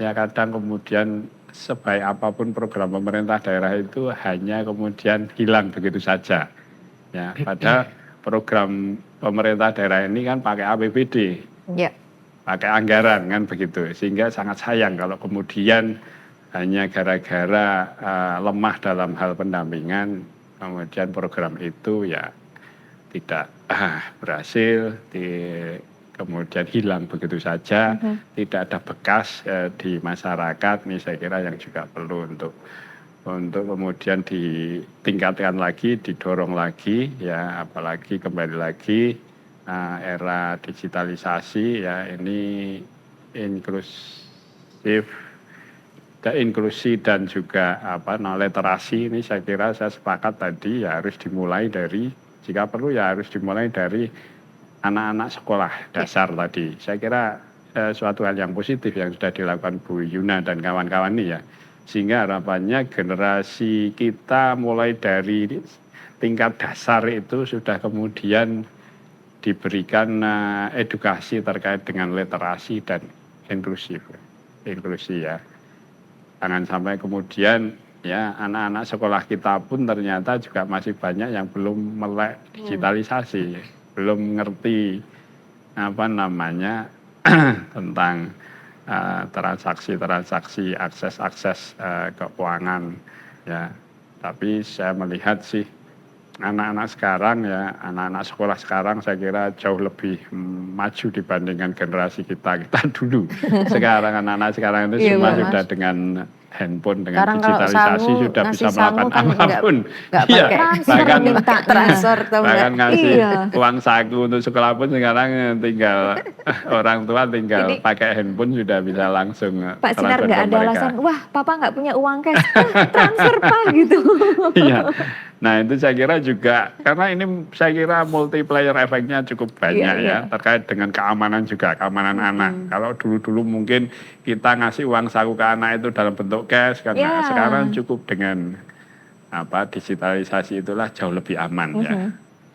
Ya kadang kemudian sebaik apapun program pemerintah daerah itu hanya kemudian hilang begitu saja. Ya, padahal program pemerintah daerah ini kan pakai APBD, pakai anggaran kan begitu. Sehingga sangat sayang kalau kemudian hanya gara-gara lemah dalam hal pendampingan, kemudian program itu ya tidak berhasil, kemudian hilang begitu saja, tidak ada bekas di masyarakat. Ini saya kira yang juga perlu untuk kemudian ditingkatkan lagi, didorong lagi, ya apalagi kembali lagi era digitalisasi ya ini inklusi dan juga literasi ini saya kira saya sepakat tadi ya harus dimulai dari jika perlu ya harus dimulai dari anak-anak sekolah dasar tadi. Saya kira suatu hal yang positif yang sudah dilakukan Bu Yuna dan kawan-kawan ini ya. Sehingga harapannya generasi kita mulai dari tingkat dasar itu sudah kemudian diberikan edukasi terkait dengan literasi dan inklusi ya. Jangan sampai kemudian ya anak-anak sekolah kita pun ternyata juga masih banyak yang belum melek digitalisasi, belum ngerti tentang transaksi, akses keuangan ya. Tapi saya melihat sih anak-anak sekarang ya, anak-anak sekolah sekarang saya kira jauh lebih maju dibandingkan generasi kita dulu. Sekarang anak-anak sekarang itu Iya, semua Mas. sudah dengan handphone, dengan Sekarang kalau digitalisasi sangu, sudah ngasih bisa melakukan sangu kan apapun. nggak Iya, pakai bahkan minta transfer atau bahkan ngasih Iya. uang saku untuk sekolah pun sekarang tinggal orang tua tinggal Jadi- pakai handphone sudah bisa langsung Pak Sinar transfer nggak ke ada mereka. alasan, wah papa nggak punya uang cash, transfer pak gitu. Iya. Nah itu saya kira juga karena ini saya kira multiplier efeknya cukup banyak Iya, ya terkait dengan keamanan juga keamanan anak. Kalau dulu mungkin kita ngasih uang saku ke anak itu dalam bentuk cash karena Iya. sekarang cukup dengan digitalisasi itulah jauh lebih aman ya.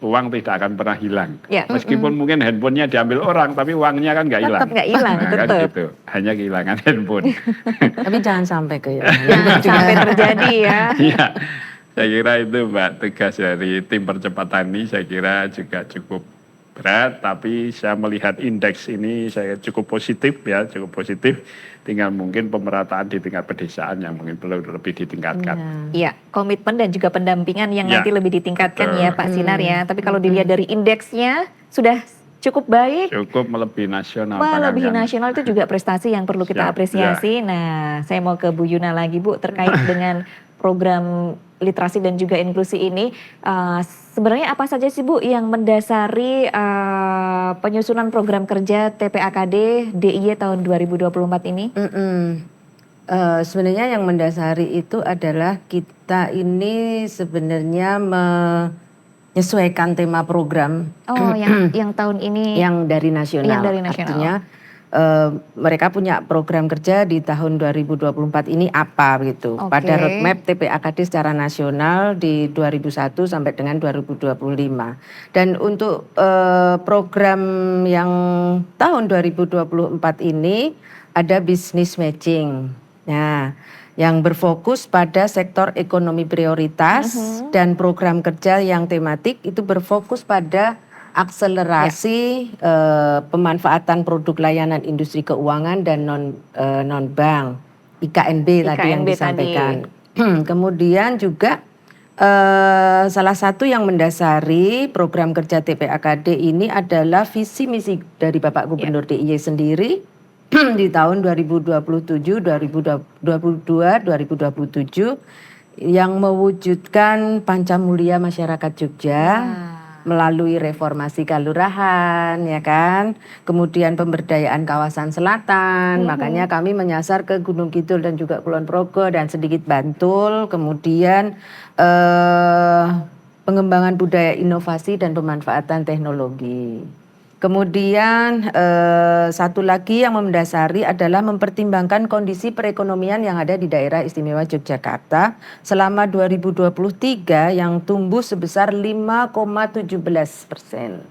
Uang tidak akan pernah hilang. Ya. Meskipun mungkin handphonenya diambil orang tapi uangnya kan nggak hilang. Tetap nggak hilang, Nah, kan tetap. gitu. Hanya kehilangan handphone. Tapi jangan sampai ke Jangan sampai terjadi ya. Iya, saya kira itu Mbak tugas dari tim percepatan ini saya kira juga cukup berat, tapi saya melihat indeks ini saya cukup positif ya, cukup positif. Tinggal mungkin pemerataan di tingkat pedesaan yang mungkin perlu lebih ditingkatkan. Iya, komitmen dan juga pendampingan yang Ya, nanti lebih ditingkatkan betul. ya Pak Sinar ya. Tapi kalau dilihat dari indeksnya sudah cukup baik. Cukup melebihi nasional. Melebihi bahkan kan. nasional itu juga prestasi yang perlu kita Siap, apresiasi. Nah, saya mau ke Bu Yuna lagi Bu terkait dengan program literasi dan juga inklusi ini. Sebenarnya apa saja sih Bu yang mendasari penyusunan program kerja TPAKD DIY tahun 2024 ini? Sebenarnya yang mendasari itu adalah kita ini sebenarnya menyesuaikan tema program Oh, yang tahun ini yang dari nasional. Yang dari nasional. Artinya mereka punya program kerja di tahun 2024 ini apa gitu. Oke. Pada roadmap TPAKD secara nasional di 2001 sampai dengan 2025. Dan untuk program yang tahun 2024 ini ada business matching. Nah, yang berfokus pada sektor ekonomi prioritas dan program kerja yang tematik itu berfokus pada akselerasi pemanfaatan produk layanan industri keuangan dan non bank IKNB tadi yang IKNB disampaikan. Kemudian juga salah satu yang mendasari program kerja TPAKD ini adalah visi misi dari Bapak Gubernur DIY sendiri di tahun 2027, 2022, 2027 yang mewujudkan Pancamulya Masyarakat Jogja. Melalui reformasi kelurahan ya kan, kemudian pemberdayaan kawasan selatan, makanya kami menyasar ke Gunung Kidul dan juga Kulon Progo dan sedikit Bantul, kemudian pengembangan budaya inovasi dan pemanfaatan teknologi. Kemudian satu lagi yang mendasari adalah mempertimbangkan kondisi perekonomian yang ada di daerah istimewa Yogyakarta selama 2023 yang tumbuh sebesar 5,17%.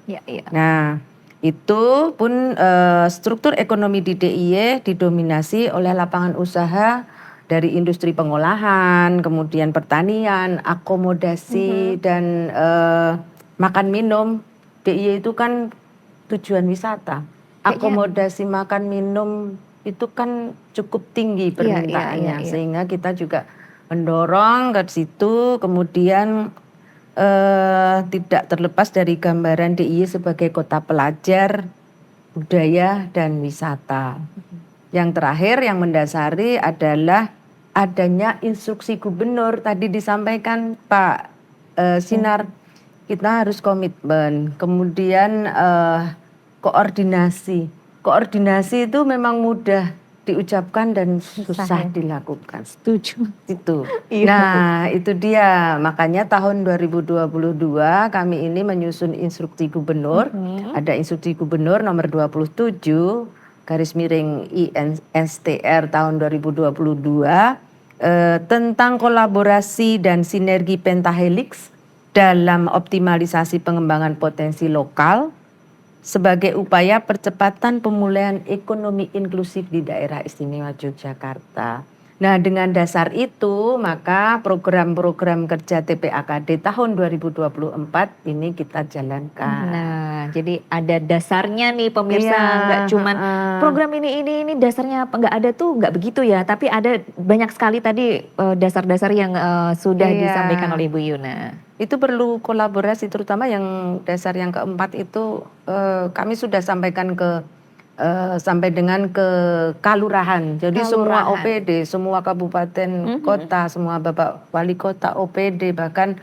Ya, iya. Nah, itu pun struktur ekonomi di DIY didominasi oleh lapangan usaha dari industri pengolahan, kemudian pertanian, akomodasi dan makan minum. DIY itu kan tujuan wisata. Akomodasi makan minum itu kan cukup tinggi permintaannya, iya. sehingga kita juga mendorong ke situ. Kemudian tidak terlepas dari gambaran DIY sebagai kota pelajar, budaya dan wisata. Yang terakhir yang mendasari adalah adanya instruksi gubernur tadi disampaikan Pak Sinar. Kita harus komitmen, kemudian koordinasi. Koordinasi itu memang mudah diucapkan dan susah dilakukan. Setuju. Itu. Nah, itu dia. Makanya tahun 2022 kami ini menyusun instruksi gubernur. Ada instruksi gubernur nomor 27 garis miring INSTR tahun 2022 tentang kolaborasi dan sinergi pentahelix dalam optimalisasi pengembangan potensi lokal sebagai upaya percepatan pemulihan ekonomi inklusif di daerah istimewa Yogyakarta. Nah, dengan dasar itu maka program-program kerja TPAKD tahun 2024 ini kita jalankan. Nah, jadi ada dasarnya nih pemirsa, Iya, nggak cuman program ini dasarnya nggak ada tuh nggak begitu ya, tapi ada banyak sekali tadi dasar-dasar yang sudah Iya. disampaikan oleh Bu Yuna. itu perlu kolaborasi, terutama yang dasar yang keempat itu kami sudah sampaikan sampai dengan ke kalurahan. Jadi semua Kalurahan. OPD, semua kabupaten kota, semua bapak wali kota OPD, bahkan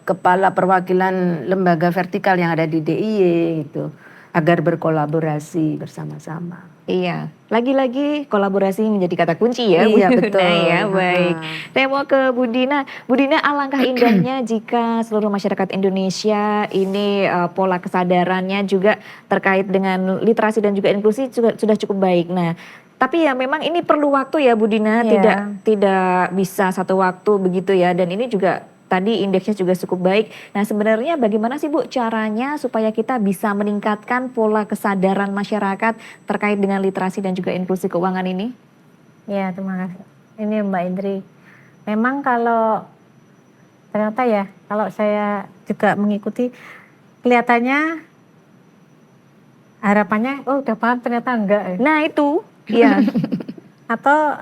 kepala perwakilan lembaga vertikal yang ada di DIY itu, agar berkolaborasi bersama-sama. Iya, lagi-lagi kolaborasi menjadi kata kunci ya, Bu Iya, Yuna betul. ya, baik. Saya mau ke Bu Dina. Bu Dina, alangkah indahnya jika seluruh masyarakat Indonesia ini pola kesadarannya juga terkait dengan literasi dan juga inklusi juga sudah cukup baik. Nah, tapi ya memang ini perlu waktu ya Bu Dina, Iya. tidak bisa satu waktu begitu ya. Dan ini juga tadi indeksnya juga cukup baik. Nah, sebenarnya bagaimana sih Bu caranya supaya kita bisa meningkatkan pola kesadaran masyarakat terkait dengan literasi dan juga inklusi keuangan ini? Ya, terima kasih. Ini Mbak Indri. Memang kalau ternyata ya, kalau saya juga mengikuti, kelihatannya harapannya, oh udah paham, ternyata enggak. Nah itu, ya. Atau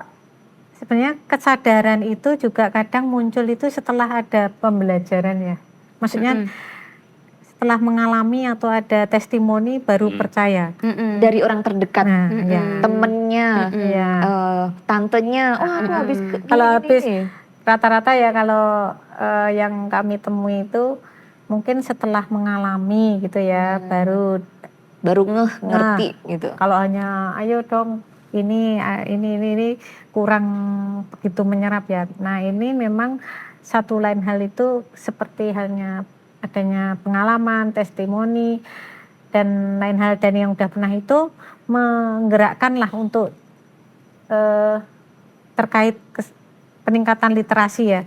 sebenarnya kesadaran itu juga kadang muncul itu setelah ada pembelajaran ya. Maksudnya setelah mengalami atau ada testimoni baru percaya. Dari orang terdekat, Nah, ya. temennya, Iya. tantenya, oh aku habis Kalau gini, habis gini. rata-rata ya kalau yang kami temui itu mungkin setelah mengalami gitu ya, Baru ngerti gitu. kalau hanya ayo dong ini kurang begitu menyerap ya. Nah, ini memang satu lain hal itu seperti halnya adanya pengalaman, testimoni dan lain hal, dan yang udah pernah itu menggerakkan lah untuk terkait peningkatan literasi ya.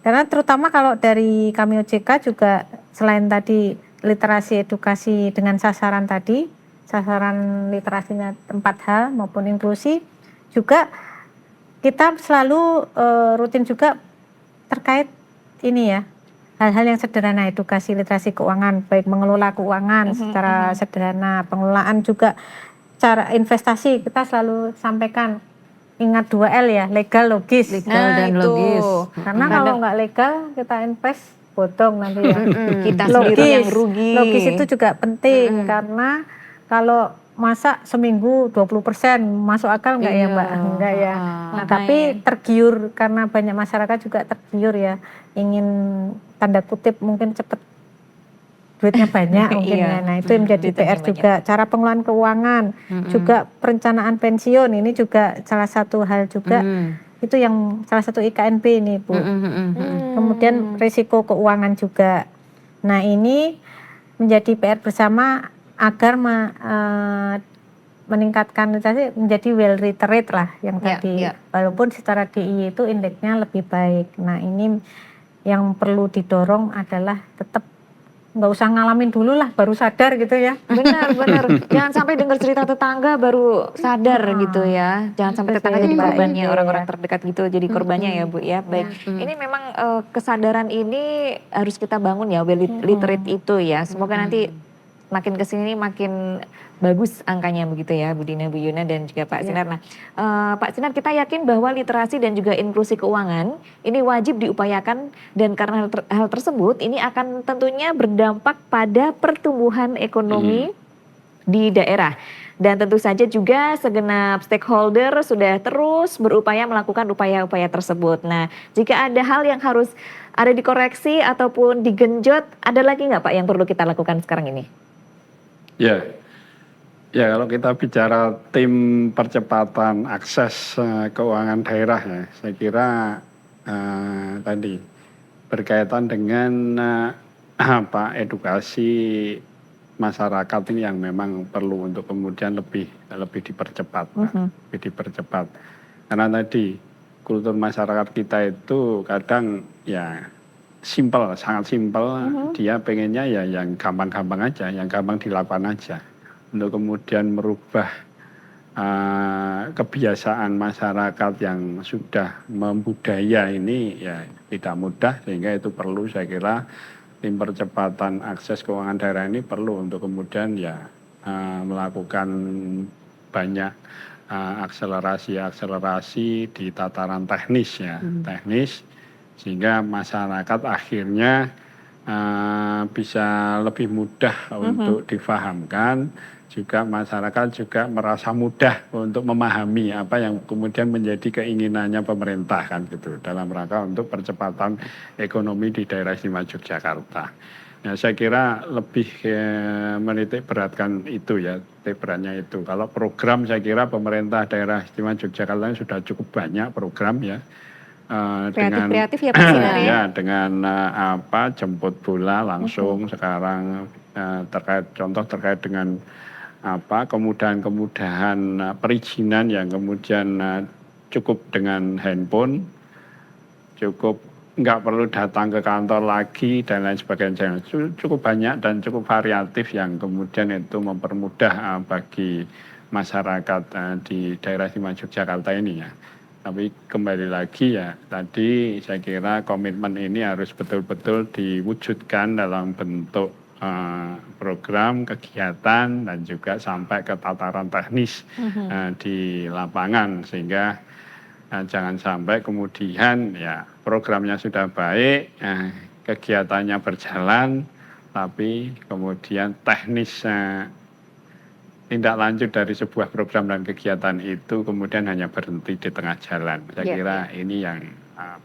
Karena terutama kalau dari kami OJK juga selain tadi literasi edukasi dengan sasaran tadi, sasaran literasinya 4H maupun inklusi, juga kita selalu rutin juga terkait ini ya, hal-hal yang sederhana, edukasi literasi keuangan, baik mengelola keuangan secara sederhana, pengelolaan juga cara investasi kita selalu sampaikan. Ingat 2L ya, legal, logis. Legal dan logis. Karena kalau nggak legal kita invest bodong nanti ya. Kita sendiri yang rugi. Logis itu juga penting karena kalau masak seminggu 20% masuk akal nggak ya Mbak? Enggak ya. Nah, tapi tergiur karena banyak masyarakat juga tergiur ya, ingin tanda kutip mungkin cepet duitnya banyak mungkin ya. Nah, itu yang menjadi PR juga. Cara pengelolaan keuangan, juga perencanaan pensiun ini juga salah satu hal juga. Itu yang salah satu IKNP ini Bu. Kemudian risiko keuangan juga. Nah, ini menjadi PR bersama agar meningkatkan literasi menjadi well literate lah yang tadi. Walaupun secara DIY itu indeksnya lebih baik. Nah, ini yang perlu didorong adalah tetap nggak usah ngalamin dulu lah baru sadar gitu ya. Benar. Jangan sampai dengar cerita tetangga baru sadar gitu ya. Jangan sampai tetangga jadi korbannya, orang-orang terdekat gitu jadi korbannya ya Bu ya. Baik, ini memang kesadaran ini harus kita bangun ya, well literate itu ya. Semoga nanti makin kesini makin bagus angkanya begitu ya Bu Dina, Bu Yuna dan juga Pak Sinar. Nah Pak Sinar, kita yakin bahwa literasi dan juga inklusi keuangan ini wajib diupayakan, dan karena hal tersebut ini akan tentunya berdampak pada pertumbuhan ekonomi di daerah. Dan tentu saja juga segenap stakeholder sudah terus berupaya melakukan upaya-upaya tersebut. Nah, jika ada hal yang harus ada dikoreksi ataupun digenjot, ada lagi nggak Pak yang perlu kita lakukan sekarang ini? Ya, kalau kita bicara tim percepatan akses keuangan daerah ya, saya kira tadi berkaitan dengan edukasi masyarakat ini yang memang perlu untuk kemudian lebih dipercepat, lebih dipercepat. Karena tadi kultur masyarakat kita itu kadang ya simpel, sangat simpel. Dia pengennya ya yang gampang-gampang aja, yang gampang dilakukan aja. Untuk kemudian merubah kebiasaan masyarakat yang sudah membudaya ini ya tidak mudah, sehingga itu perlu, saya kira tim percepatan akses keuangan daerah ini perlu untuk kemudian ya melakukan banyak akselerasi di tataran teknis ya, teknis, sehingga masyarakat akhirnya bisa lebih mudah untuk difahamkan, juga masyarakat juga merasa mudah untuk memahami apa yang kemudian menjadi keinginannya pemerintah kan gitu dalam rangka untuk percepatan ekonomi di daerah istimewa Yogyakarta. Ya, saya kira lebih menitik beratkan itu ya, titik beratnya itu. Kalau program saya kira pemerintah daerah istimewa Yogyakarta sudah cukup banyak program ya. Kreatif ya Pak Sinar ya. Ya, dengan jemput bola langsung sekarang terkait dengan kemudahan-kemudahan perizinan yang kemudian cukup dengan handphone, cukup nggak perlu datang ke kantor lagi dan lain sebagainya. Cukup banyak dan cukup variatif yang kemudian itu mempermudah bagi masyarakat di daerah istimewa Yogyakarta ini ya. Tapi kembali lagi ya, tadi saya kira komitmen ini harus betul-betul diwujudkan dalam bentuk program, kegiatan, dan juga sampai ke tataran teknis di lapangan. Sehingga jangan sampai kemudian ya programnya sudah baik, kegiatannya berjalan, tapi kemudian teknis tindak lanjut dari sebuah program dan kegiatan itu kemudian hanya berhenti di tengah jalan. Saya kira ini yang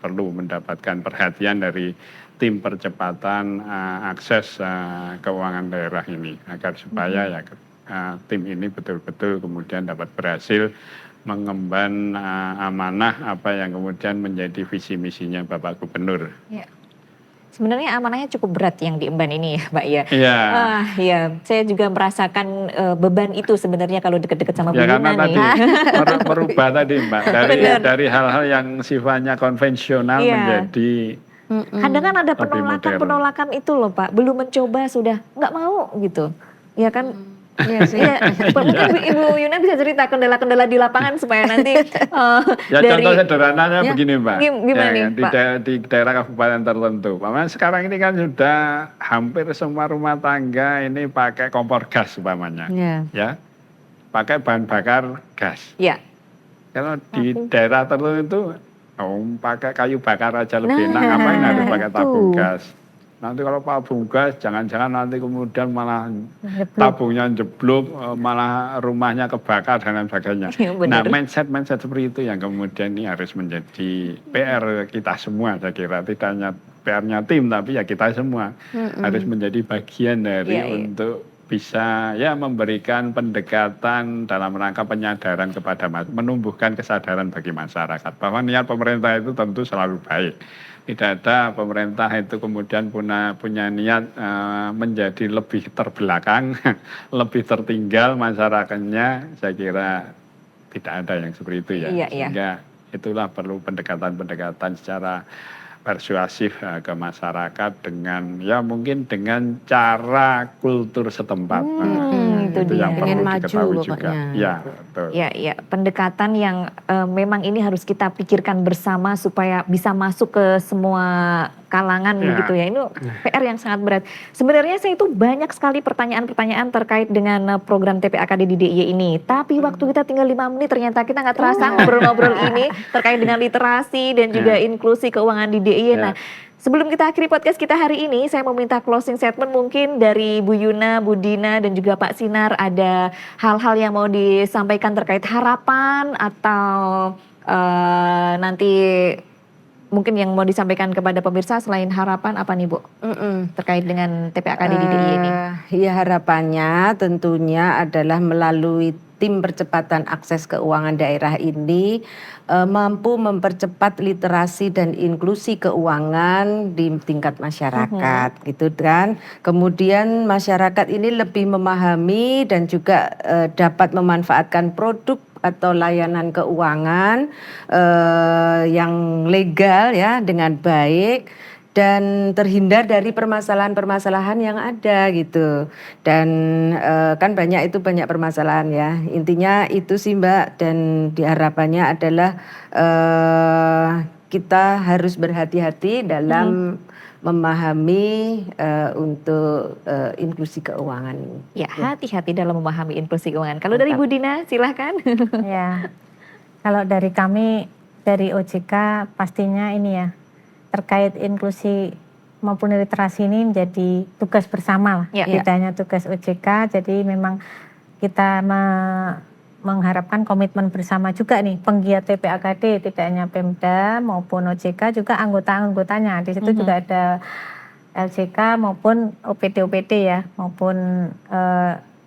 perlu mendapatkan perhatian dari tim percepatan akses keuangan daerah ini agar supaya tim ini betul-betul kemudian dapat berhasil mengemban amanah apa yang kemudian menjadi visi misinya Bapak Gubernur. Ya. Sebenarnya amanahnya cukup berat yang diemban ini ya Pak ya. Iya. Ya, saya juga merasakan beban itu sebenarnya kalau deket-deket sama Bu karena Yuna tadi nih. merubah tadi Mbak dari hal-hal yang sifatnya konvensional menjadi Kadang kan ada modern. penolakan itu loh Pak, belum mencoba sudah nggak mau gitu, ya kan? Iya, mungkin Ibu Yuna bisa cerita kendala-kendala di lapangan supaya nanti ya dari contoh sederhananya begini Mbak, gimana nih, di, Pak? di daerah kabupaten tertentu, Paman sekarang ini kan sudah hampir semua rumah tangga ini pakai kompor gas umpamanya, ya, pakai bahan bakar gas. Ya. Kalau di daerah tertentu pakai kayu bakar aja lebih enak, ngapain harus pakai tabung gas? Nanti kalau tabung gas, jangan-jangan nanti kemudian malah tabungnya jeblok, malah rumahnya kebakar dan lain sebagainya. Nah, mindset seperti itu yang kemudian ini harus menjadi PR kita semua, saya kira. Tidak hanya PR-nya tim, tapi ya kita semua harus menjadi bagian dari untuk bisa ya memberikan pendekatan dalam rangka penyadaran kepada menumbuhkan kesadaran bagi masyarakat bahwa niat pemerintah itu tentu selalu baik. Tidak ada pemerintah itu kemudian punya niat menjadi lebih terbelakang, lebih tertinggal masyarakatnya. Saya kira tidak ada yang seperti itu ya. Sehingga itulah perlu pendekatan-pendekatan secara persuasif ke masyarakat dengan ya mungkin dengan cara kultur setempat. Itu yang perlu diketahui juga. Ya, betul. Ya, pendekatan yang memang ini harus kita pikirkan bersama supaya bisa masuk ke semua kalangan begitu ya. Ini PR yang sangat berat. Sebenarnya saya itu banyak sekali pertanyaan-pertanyaan terkait dengan program TPAKD di DIY ini. Tapi waktu kita tinggal 5 menit ternyata kita nggak terasa ngobrol-ngobrol ini terkait dengan literasi dan juga inklusi keuangan di DIY. Nah, sebelum kita akhiri podcast kita hari ini, saya mau minta closing statement mungkin dari Bu Yuna, Bu Dina, dan juga Pak Sinar. Ada hal-hal yang mau disampaikan terkait harapan atau nanti mungkin yang mau disampaikan kepada pemirsa selain harapan apa nih Bu? Terkait dengan TPAKD di DIY ini. Ya harapannya tentunya adalah melalui tim percepatan akses keuangan daerah ini mampu mempercepat literasi dan inklusi keuangan di tingkat masyarakat gitu kan. Kemudian masyarakat ini lebih memahami dan juga dapat memanfaatkan produk atau layanan keuangan yang legal ya dengan baik dan terhindar dari permasalahan-permasalahan yang ada gitu. Dan kan banyak permasalahan ya. Intinya itu sih Mbak, dan diharapannya adalah kita harus berhati-hati dalam memahami untuk inklusi keuangan ini. Ya, hati-hati dalam memahami inklusi keuangan. Kalau dari Bu Dina, silahkan. Ya, kalau dari kami, dari OJK pastinya ini ya, terkait inklusi maupun literasi ini menjadi tugas bersama lah, Ya. tidak hanya tugas OJK. Jadi memang kita mengharapkan komitmen bersama juga nih penggiat TPAKD, tidak hanya Pemda maupun OJK, juga anggota-anggotanya. Di situ juga ada LJK maupun OPD ya, maupun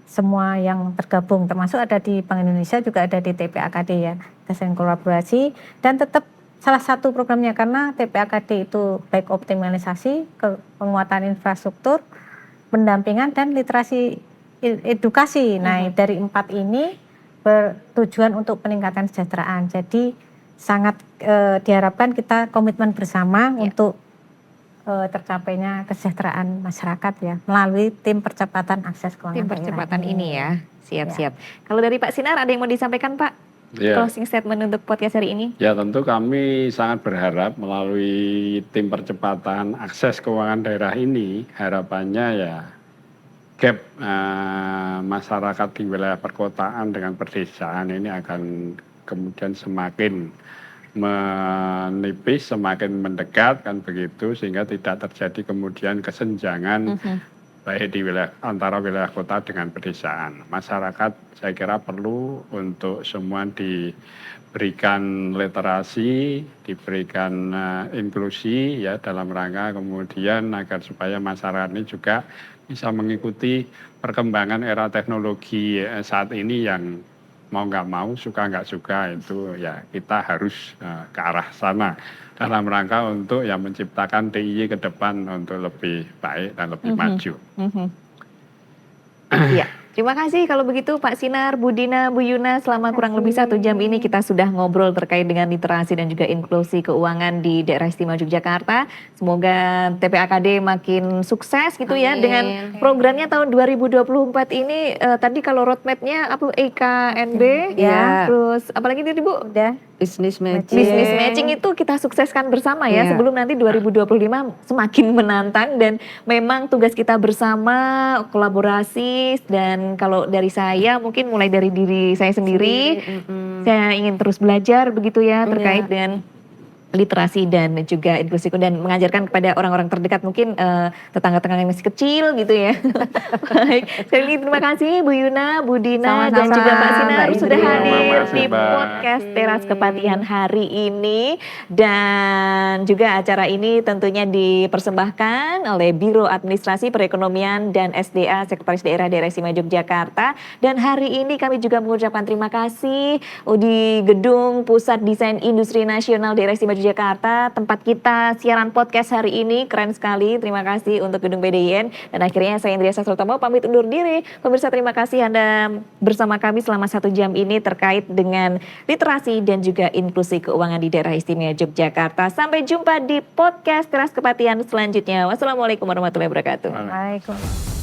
semua yang tergabung, termasuk ada di Bank Indonesia, juga ada di TPAKD ya. Kita sering kolaborasi dan tetap salah satu programnya, karena TPAKD itu baik optimalisasi, penguatan infrastruktur, pendampingan dan literasi edukasi. Nah, dari 4 ini bertujuan untuk peningkatan kesejahteraan. Jadi sangat diharapkan kita komitmen bersama untuk tercapainya kesejahteraan masyarakat ya, melalui tim percepatan akses keuangan Tim daerah percepatan ini ya, siap-siap. Kalau dari Pak Sinar ada yang mau disampaikan Pak? Ya. Closing statement untuk podcast hari ini. Ya, tentu kami sangat berharap melalui tim percepatan akses keuangan daerah ini, harapannya ya gap masyarakat di wilayah perkotaan dengan perdesaan ini akan kemudian semakin menipis, semakin mendekat kan begitu, sehingga tidak terjadi kemudian kesenjangan baik di wilayah antara wilayah kota dengan pedesaan. Masyarakat saya kira perlu untuk semua diberikan literasi, diberikan inklusi ya, dalam rangka kemudian agar supaya masyarakat ini juga bisa mengikuti perkembangan era teknologi saat ini yang mau nggak mau, suka nggak suka, itu ya kita harus ke arah sana dalam rangka untuk ya menciptakan DIY ke depan untuk lebih baik dan lebih maju. Iya, terima kasih kalau begitu Pak Sinar, Bu Dina, Bu Yuna, selama kurang lebih 1 jam ini kita sudah ngobrol terkait dengan literasi dan juga inklusi keuangan di daerah istimewa Yogyakarta. Semoga TPAKD makin sukses gitu ya dengan programnya tahun 2024 ini. Tadi kalau roadmapnya apa EKNB ya, terus apalagi tadi Bu? Udah. Bisnis matching. Bisnis matching itu kita sukseskan bersama ya, sebelum nanti 2025 semakin menantang, dan memang tugas kita bersama kolaborasi. Dan kalau dari saya mungkin mulai dari diri saya sendiri, saya ingin terus belajar begitu ya terkait dengan literasi dan juga inklusi, dan mengajarkan kepada orang-orang terdekat, mungkin tetangga-tetangga yang masih kecil gitu ya. Baik, sekali lagi terima kasih Bu Yuna, Bu Dina, dan juga Pak Sinar sudah hadir di podcast Teras Kepatihan hari ini. Dan juga acara ini tentunya dipersembahkan oleh Biro Administrasi Perekonomian dan SDA Sekretaris Daerah Istimewa Yogyakarta. Dan hari ini kami juga mengucapkan terima kasih di Gedung Pusat Desain Industri Nasional Daerah Istimewa Yogyakarta, tempat kita siaran podcast hari ini. Keren sekali, terima kasih untuk Gedung BDIN. Dan akhirnya saya Indria Sastrotomo pamit undur diri. Pemirsa, terima kasih Anda bersama kami selama 1 jam ini terkait dengan literasi dan juga inklusi keuangan di daerah istimewa Yogyakarta. Sampai jumpa di podcast Teras Kepatihan selanjutnya. Wassalamualaikum warahmatullahi wabarakatuh. Waalaikumsalam.